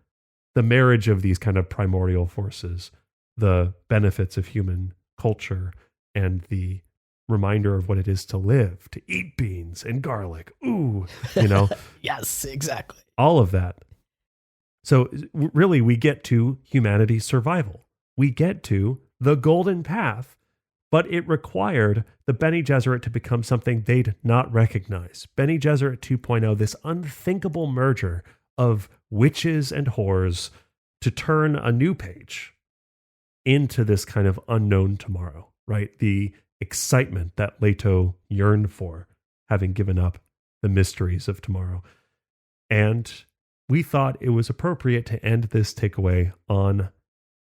the marriage of these kind of primordial forces, the benefits of human culture, and the reminder of what it is to live, to eat beans and garlic. Ooh, Yes, exactly. All of that. So really, we get to humanity's survival. We get to the golden path, but it required the Bene Gesserit to become something they'd not recognize. Bene Gesserit 2.0, this unthinkable merger of witches and whores to turn a new page into this kind of unknown tomorrow, right? The excitement that Leto yearned for, having given up the mysteries of tomorrow. And we thought it was appropriate to end this takeaway on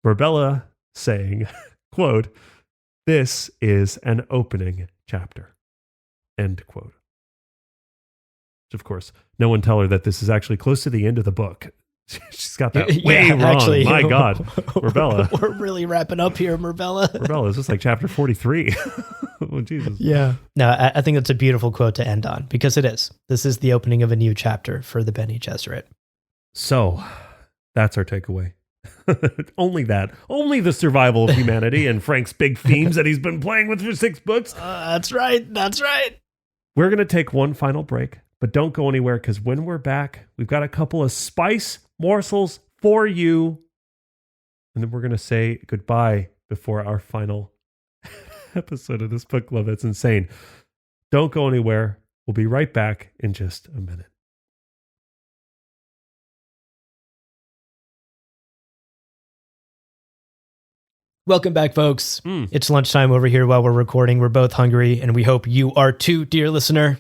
Marbella saying, quote, "This is an opening chapter," end quote. Which, of course, no one tell her that this is actually close to the end of the book. She's got that way wrong. Actually, my God, Marbella. We're really wrapping up here, Marbella. Marbella, is this like chapter 43? Oh, Jesus. Yeah. No, I think that's a beautiful quote to end on, because it is. This is the opening of a new chapter for the Bene Gesserit. So that's our takeaway. Only that. Only the survival of humanity and Frank's big themes that he's been playing with for 6 books. That's right. That's right. We're going to take one final break, but don't go anywhere, because when we're back, we've got a couple of spice morsels for you. And then we're going to say goodbye before our final episode of this book club. It's insane. Don't go anywhere. We'll be right back in just a minute. Welcome back, folks. It's lunchtime over here while we're recording. We're both hungry, and we hope you are too, dear listener.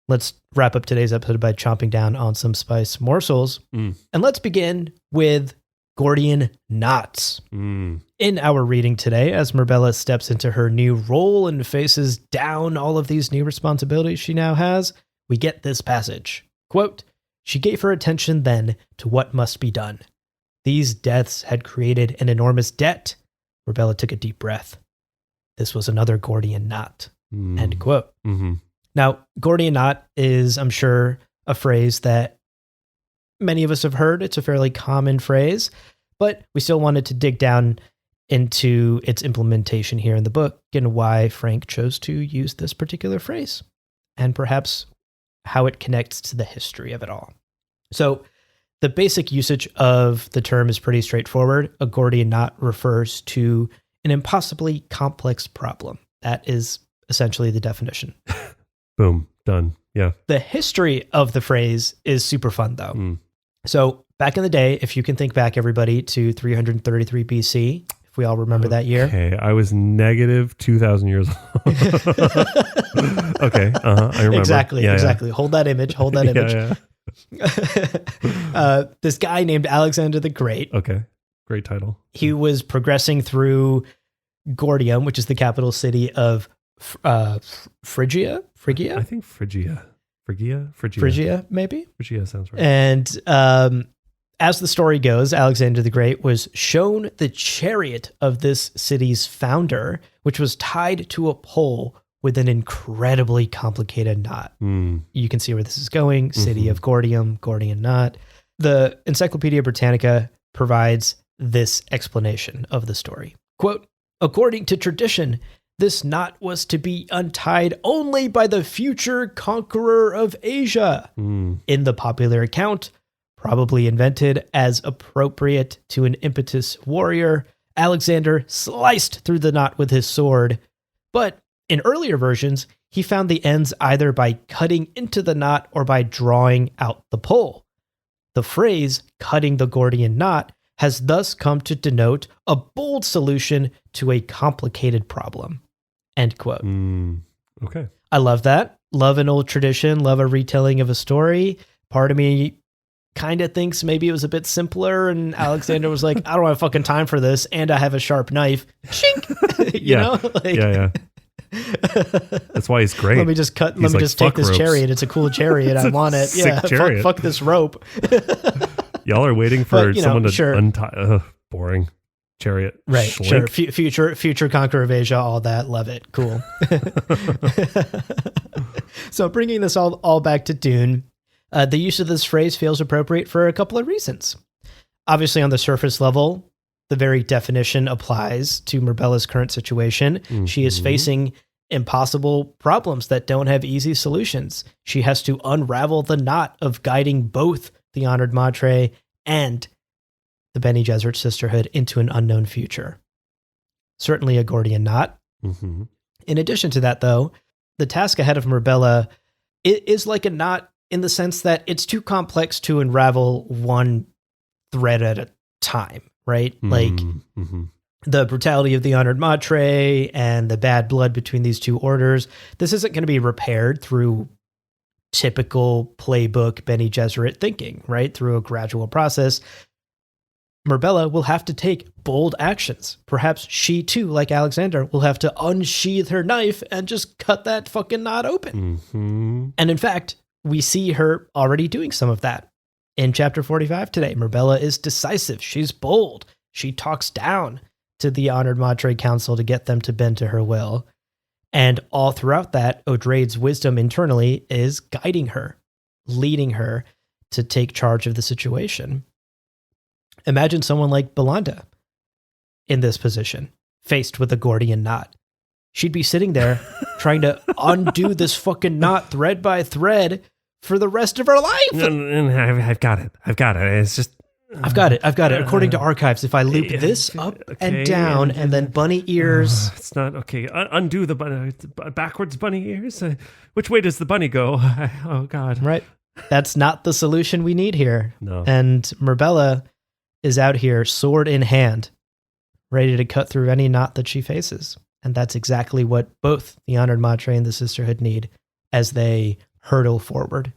Let's wrap up today's episode by chomping down on some spice morsels. And let's begin with Gordian knots. In our reading today, as Marbella steps into her new role and faces down all of these new responsibilities she now has, we get this passage. Quote, "She gave her attention then to what must be done. These deaths had created an enormous debt." Marbella took a deep breath. "This was another Gordian knot." End quote. Now, Gordian knot is, I'm sure, a phrase that many of us have heard. It's a fairly common phrase, but we still wanted to dig down into its implementation here in the book and why Frank chose to use this particular phrase, and perhaps how it connects to the history of it all. So the basic usage of the term is pretty straightforward. A Gordian knot refers to an impossibly complex problem. That is essentially the definition. Boom. Done. Yeah. The history of the phrase is super fun, though. So back in the day, if you can think back, everybody, to 333 BC, if we all remember that year. Okay. I was negative 2,000 years old. Okay. I remember. Exactly. Yeah, exactly. Yeah. Hold that image. Hold that image. This guy named Alexander the Great. Okay. Great title. He was progressing through Gordium, which is the capital city of Phrygia? I think Phrygia, maybe? Phrygia sounds right. And as the story goes, Alexander the Great was shown the chariot of this city's founder, which was tied to a pole with an incredibly complicated knot. You can see where this is going. City of Gordium, Gordian knot. The Encyclopedia Britannica provides this explanation of the story. Quote, "According to tradition, this knot was to be untied only by the future conqueror of Asia. In the popular account, probably invented as appropriate to an impetuous warrior, Alexander sliced through the knot with his sword. But in earlier versions, he found the ends either by cutting into the knot or by drawing out the pole. The phrase, cutting the Gordian knot, has thus come to denote a bold solution to a complicated problem." End quote. Okay. I love that. Love an old tradition. Love a retelling of a story. Part of me kind of thinks maybe it was a bit simpler, and Alexander was like, "I don't have fucking time for this, and I have a sharp knife." Chink! you know? Like, yeah. That's why he's great. Let me just take this chariot. It's a cool chariot. I want it. Yeah. Fuck this rope. Y'all are waiting for someone to untie. Boring. Chariot. Right. Schlink. Sure. Future conqueror of Asia, all that. Love it. Cool. So bringing this all back to Dune, the use of this phrase feels appropriate for a couple of reasons. Obviously, on the surface level, the very definition applies to Marbella's current situation. She is facing impossible problems that don't have easy solutions. She has to unravel the knot of guiding both the Honored Matre and the Bene Gesserit Sisterhood into an unknown future. Certainly a Gordian knot. In addition to that, though, the task ahead of Marbella is like a knot in the sense that it's too complex to unravel one thread at a time, right? Like the brutality of the Honored Matre and the bad blood between these two orders. This isn't going to be repaired through typical playbook Bene Gesserit thinking, right? Through a gradual process, Myrbella will have to take bold actions. Perhaps she too, like Alexander, will have to unsheath her knife and just cut that fucking knot open. Mm-hmm. And in fact, we see her already doing some of that. In chapter 45 today, Myrbella is decisive. She's bold. She talks down to the Honored Madre Council to get them to bend to her will. And all throughout that, Odrade's wisdom internally is guiding her, leading her to take charge of the situation. Imagine someone like Belanda in this position, faced with a Gordian knot. She'd be sitting there trying to undo this fucking knot thread by thread for the rest of her life. I've got it. It's just... I've got it. According to archives, if I loop this up and down and then bunny ears... it's not... Okay, undo the backwards bunny ears? Which way does the bunny go? Oh, God. Right. That's not the solution we need here. No. And Myrbella is out here, sword in hand, ready to cut through any knot that she faces. And that's exactly what both the Honored Madre and the Sisterhood need as they hurtle forward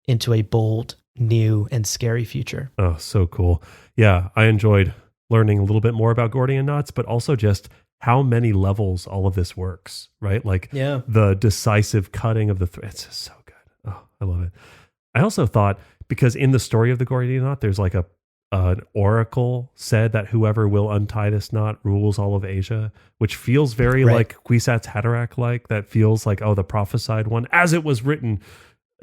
into a bold, new, and scary future. Oh, so cool. Yeah, I enjoyed learning a little bit more about Gordian knots, but also just how many levels all of this works, right? Like the decisive cutting of the threads is so good. Oh, I love it. I also thought, because in the story of the Gordian knot, there's like an oracle said that whoever will untie this knot rules all of Asia, which feels very like Kwisatz Haderach, like that feels like, oh, the prophesied one, as it was written,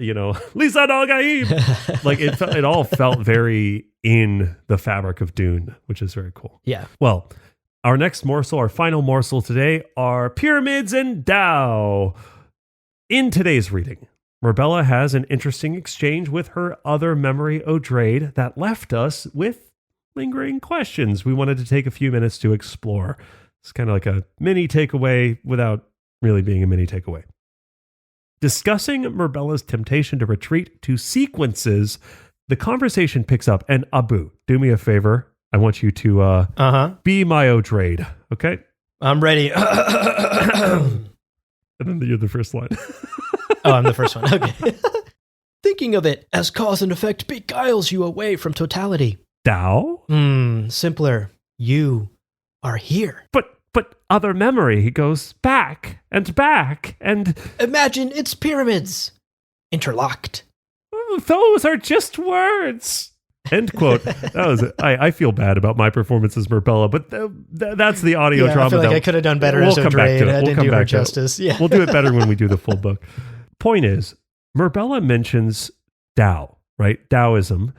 Lisan al-Gaib. Like it all felt very in the fabric of Dune, which is very cool. Yeah. Well, our next morsel, our final morsel today, are pyramids and Tao. In today's reading, Myrbella has an interesting exchange with her other memory, Odrade, that left us with lingering questions we wanted to take a few minutes to explore. It's kind of like a mini takeaway without really being a mini takeaway. Discussing Myrbella's temptation to retreat to sequences, the conversation picks up. And Abu, do me a favor. I want you to be my Odrade, okay? I'm ready. And then you're the first line. Oh, I'm the first one. Okay. Thinking of it as cause and effect beguiles you away from totality. Tao? Simpler. You are here. But other memory goes back and imagine it's pyramids interlocked. Those are just words. End quote. That was it. I feel bad about my performance as Myrbella, but that's the audio drama. I feel like I could have done better as Odrade. I didn't do her justice. Yeah. We'll do it better when we do the full book. Point is, Myrbella mentions Tao, right? Taoism.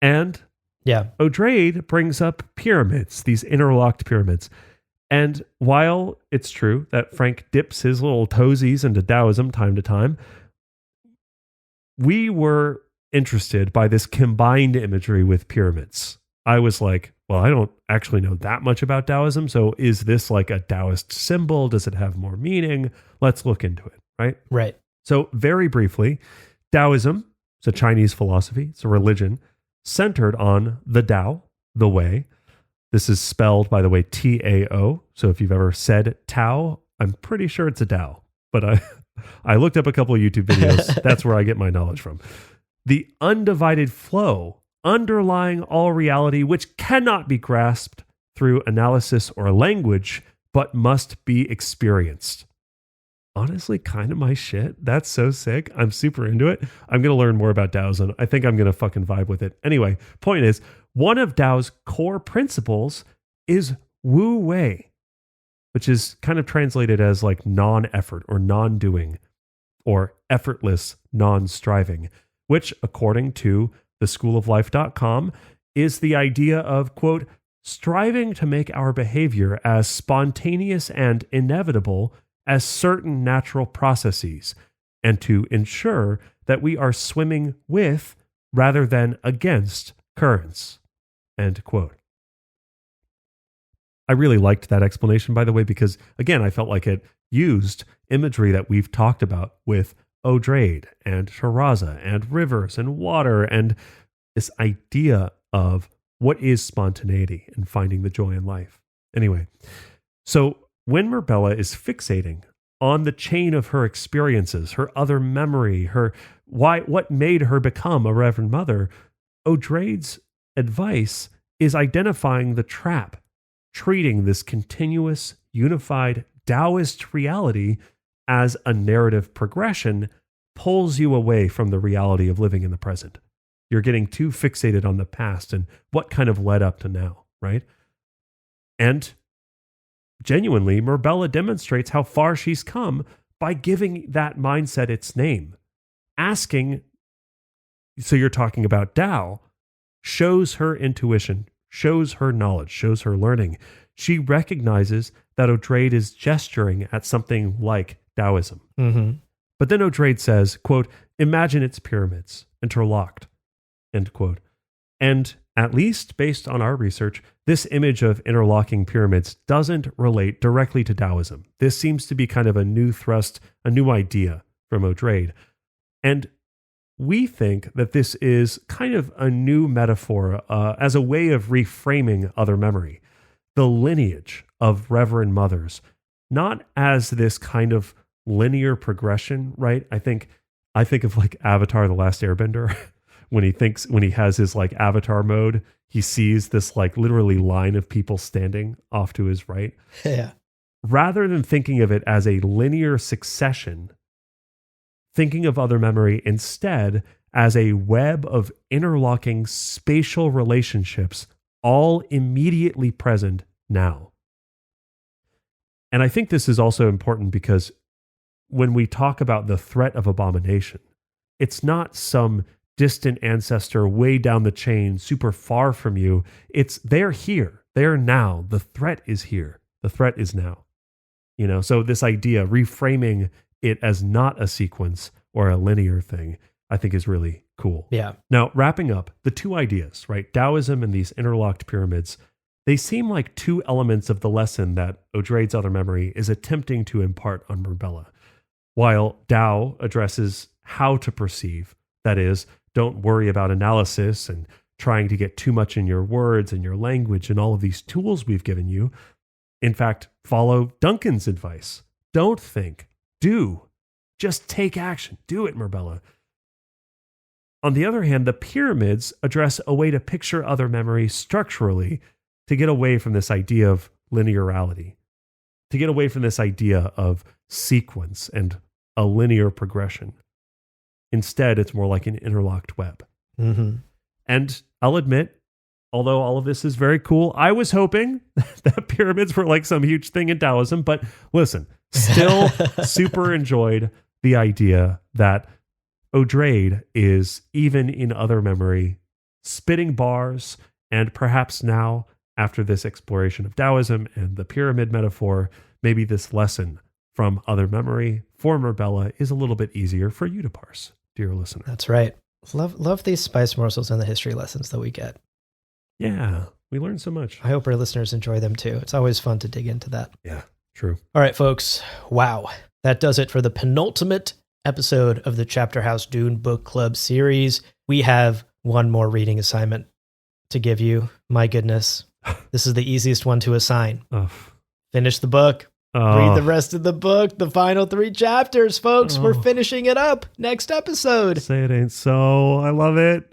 And Odrade brings up pyramids, these interlocked pyramids. And while it's true that Frank dips his little toesies into Taoism time to time, we were interested by this combined imagery with pyramids. I was like, well, I don't actually know that much about Taoism, so is this like a Taoist symbol? Does it have more meaning? Let's look into it, right? Right. So very briefly, Taoism is a Chinese philosophy. It's a religion centered on the Tao, the way. This is spelled, by the way, Tao. So if you've ever said Tao, I'm pretty sure it's a Tao. But I looked up a couple of YouTube videos. That's where I get my knowledge from. The undivided flow underlying all reality, which cannot be grasped through analysis or language, but must be experienced. Honestly, kind of my shit. That's so sick. I'm super into it. I'm going to learn more about Taoism. I think I'm going to fucking vibe with it. Anyway, point is, one of Tao's core principles is Wu Wei, which is kind of translated as like non-effort or non-doing or effortless non-striving, which according to theschooloflife.com is the idea of, quote, striving to make our behavior as spontaneous and inevitable as certain natural processes, and to ensure that we are swimming with rather than against currents, end quote. I really liked that explanation, by the way, because again, I felt like it used imagery that we've talked about with Odrade and Shiraza and rivers and water and this idea of what is spontaneity and finding the joy in life. Anyway, so when Myrbella is fixating on the chain of her experiences, her other memory, what made her become a Reverend Mother, O'Drade's advice is identifying the trap, treating this continuous, unified Taoist reality as a narrative progression pulls you away from the reality of living in the present. You're getting too fixated on the past and what kind of led up to now, right? And genuinely, Murbella demonstrates how far she's come by giving that mindset its name. Asking, so you're talking about Tao, shows her intuition, shows her knowledge, shows her learning. She recognizes that O'Drade is gesturing at something like Taoism. Mm-hmm. But then O'Drade says, quote, imagine its pyramids, interlocked, end quote. And at least based on our research, this image of interlocking pyramids doesn't relate directly to Taoism. This seems to be kind of a new thrust, a new idea from O'Drade. And we think that this is kind of a new metaphor as a way of reframing other memory, the lineage of Reverend Mothers, not as this kind of linear progression, right? I think of like Avatar: The Last Airbender. when he has his like avatar mode, he sees this like literally line of people standing off to his right. Yeah. Rather than thinking of it as a linear succession, thinking of other memory instead as a web of interlocking spatial relationships, all immediately present now. And I think this is also important because when we talk about the threat of abomination, it's not some distant ancestor way down the chain, super far from you. They're here. They're now. The threat is here. The threat is now. So this idea, reframing it as not a sequence or a linear thing, I think is really cool. Yeah. Now, wrapping up the two ideas, right? Taoism and these interlocked pyramids, they seem like two elements of the lesson that O'Drade's other memory is attempting to impart on Murbella. While Tao addresses how to perceive, that is, don't worry about analysis and trying to get too much in your words and your language and all of these tools we've given you. In fact, follow Duncan's advice. Don't think, do. Just take action. Do it, Murbella. On the other hand, the pyramids address a way to picture other memories structurally to get away from this idea of linearity, to get away from this idea of sequence and a linear progression. Instead, it's more like an interlocked web. Mm-hmm. And I'll admit, although all of this is very cool, I was hoping that pyramids were like some huge thing in Taoism. But listen, still super enjoyed the idea that O'Drade is, even in other memory, spitting bars, and perhaps now, after this exploration of Taoism and the pyramid metaphor, maybe this lesson from other memory for Murbella is a little bit easier for you to parse, dear listener. That's right. Love these spice morsels and the history lessons that we get. Yeah, we learn so much. I hope our listeners enjoy them too. It's always fun to dig into that. Yeah, true. All right, folks. Wow. That does it for the penultimate episode of the Chapterhouse Dune Book Club series. We have one more reading assignment to give you. My goodness. This is the easiest one to assign. Finish the book. Read the rest of the book, the final 3 chapters, folks. We're finishing it up next episode. Say it ain't so. I love it.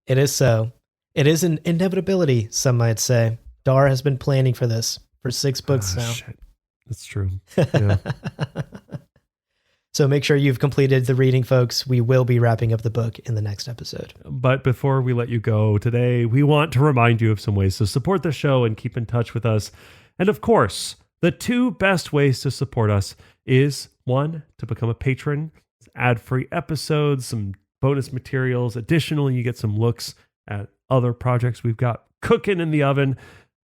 It is so. It is an inevitability, some might say. Dar has been planning for this for 6 books now. Shit. That's true. Yeah. So make sure you've completed the reading, folks. We will be wrapping up the book in the next episode. But before we let you go today, we want to remind you of some ways to support the show and keep in touch with us. And of course, the 2 best ways to support us is 1, to become a patron, ad-free episodes, some bonus materials. Additionally, you get some looks at other projects we've got cooking in the oven.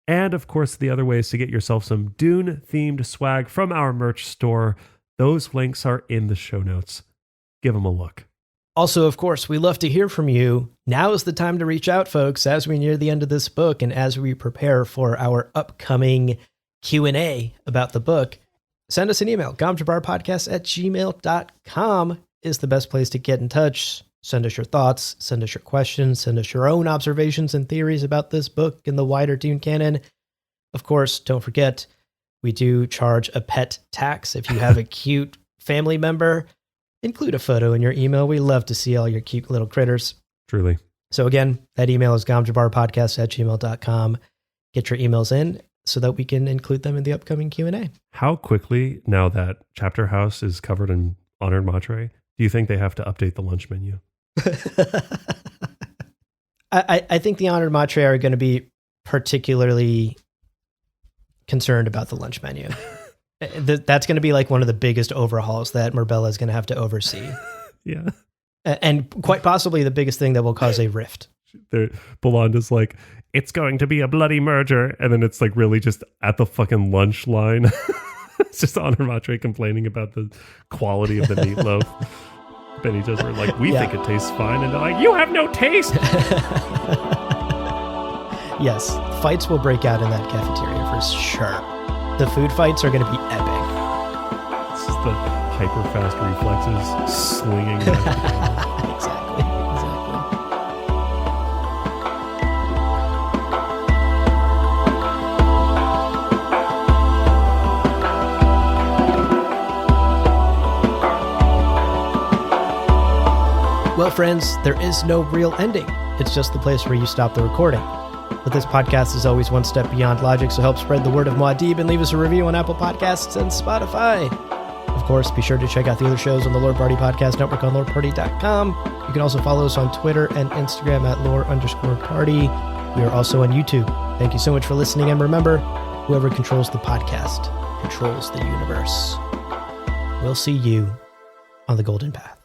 And of course, the other way is to get yourself some Dune-themed swag from our merch store. Those links are in the show notes. Give them a look. Also, of course, we love to hear from you. Now is the time to reach out, folks, as we near the end of this book and as we prepare for our upcoming Q&A about the book. Send us an email. gomjabarpodcast@gmail.com is the best place to get in touch. Send us your thoughts, send us your questions, send us your own observations and theories about this book and the wider Dune canon. Of course, don't forget, We do charge a pet tax. If you have a cute family member, include a photo in your email. We love to see all your cute little critters. Truly. So again, that email is gomjabarpodcast@gmail.com. Get your emails in so that we can include them in the upcoming Q&A. How quickly, now that Chapterhouse is covered in honored matre, do you think they have to update the lunch menu? I think the honored matre are going to be particularly concerned about the lunch menu. That's going to be like one of the biggest overhauls that Marbella is going to have to oversee. Yeah. And quite possibly the biggest thing that will cause a rift. Belinda's like, it's going to be a bloody merger. And then it's like really just at the fucking lunch line. It's just honored matre complaining about the quality of the meatloaf. Benny does her like, we think it tastes fine. And they're like, you have no taste. Yes, fights will break out in that cafeteria for sure. The food fights are going to be epic. This is the hyper fast reflexes slinging that. Exactly. Well, friends, there is no real ending. It's just the place where you stop the recording. But this podcast is always one step beyond logic, so help spread the word of Muad'Dib and leave us a review on Apple Podcasts and Spotify. Of course, be sure to check out the other shows on the Lore Party Podcast Network on loreparty.com. You can also follow us on Twitter and Instagram at lore_party. We are also on YouTube. Thank you so much for listening, and remember, whoever controls the podcast controls the universe. We'll see you on the Golden Path.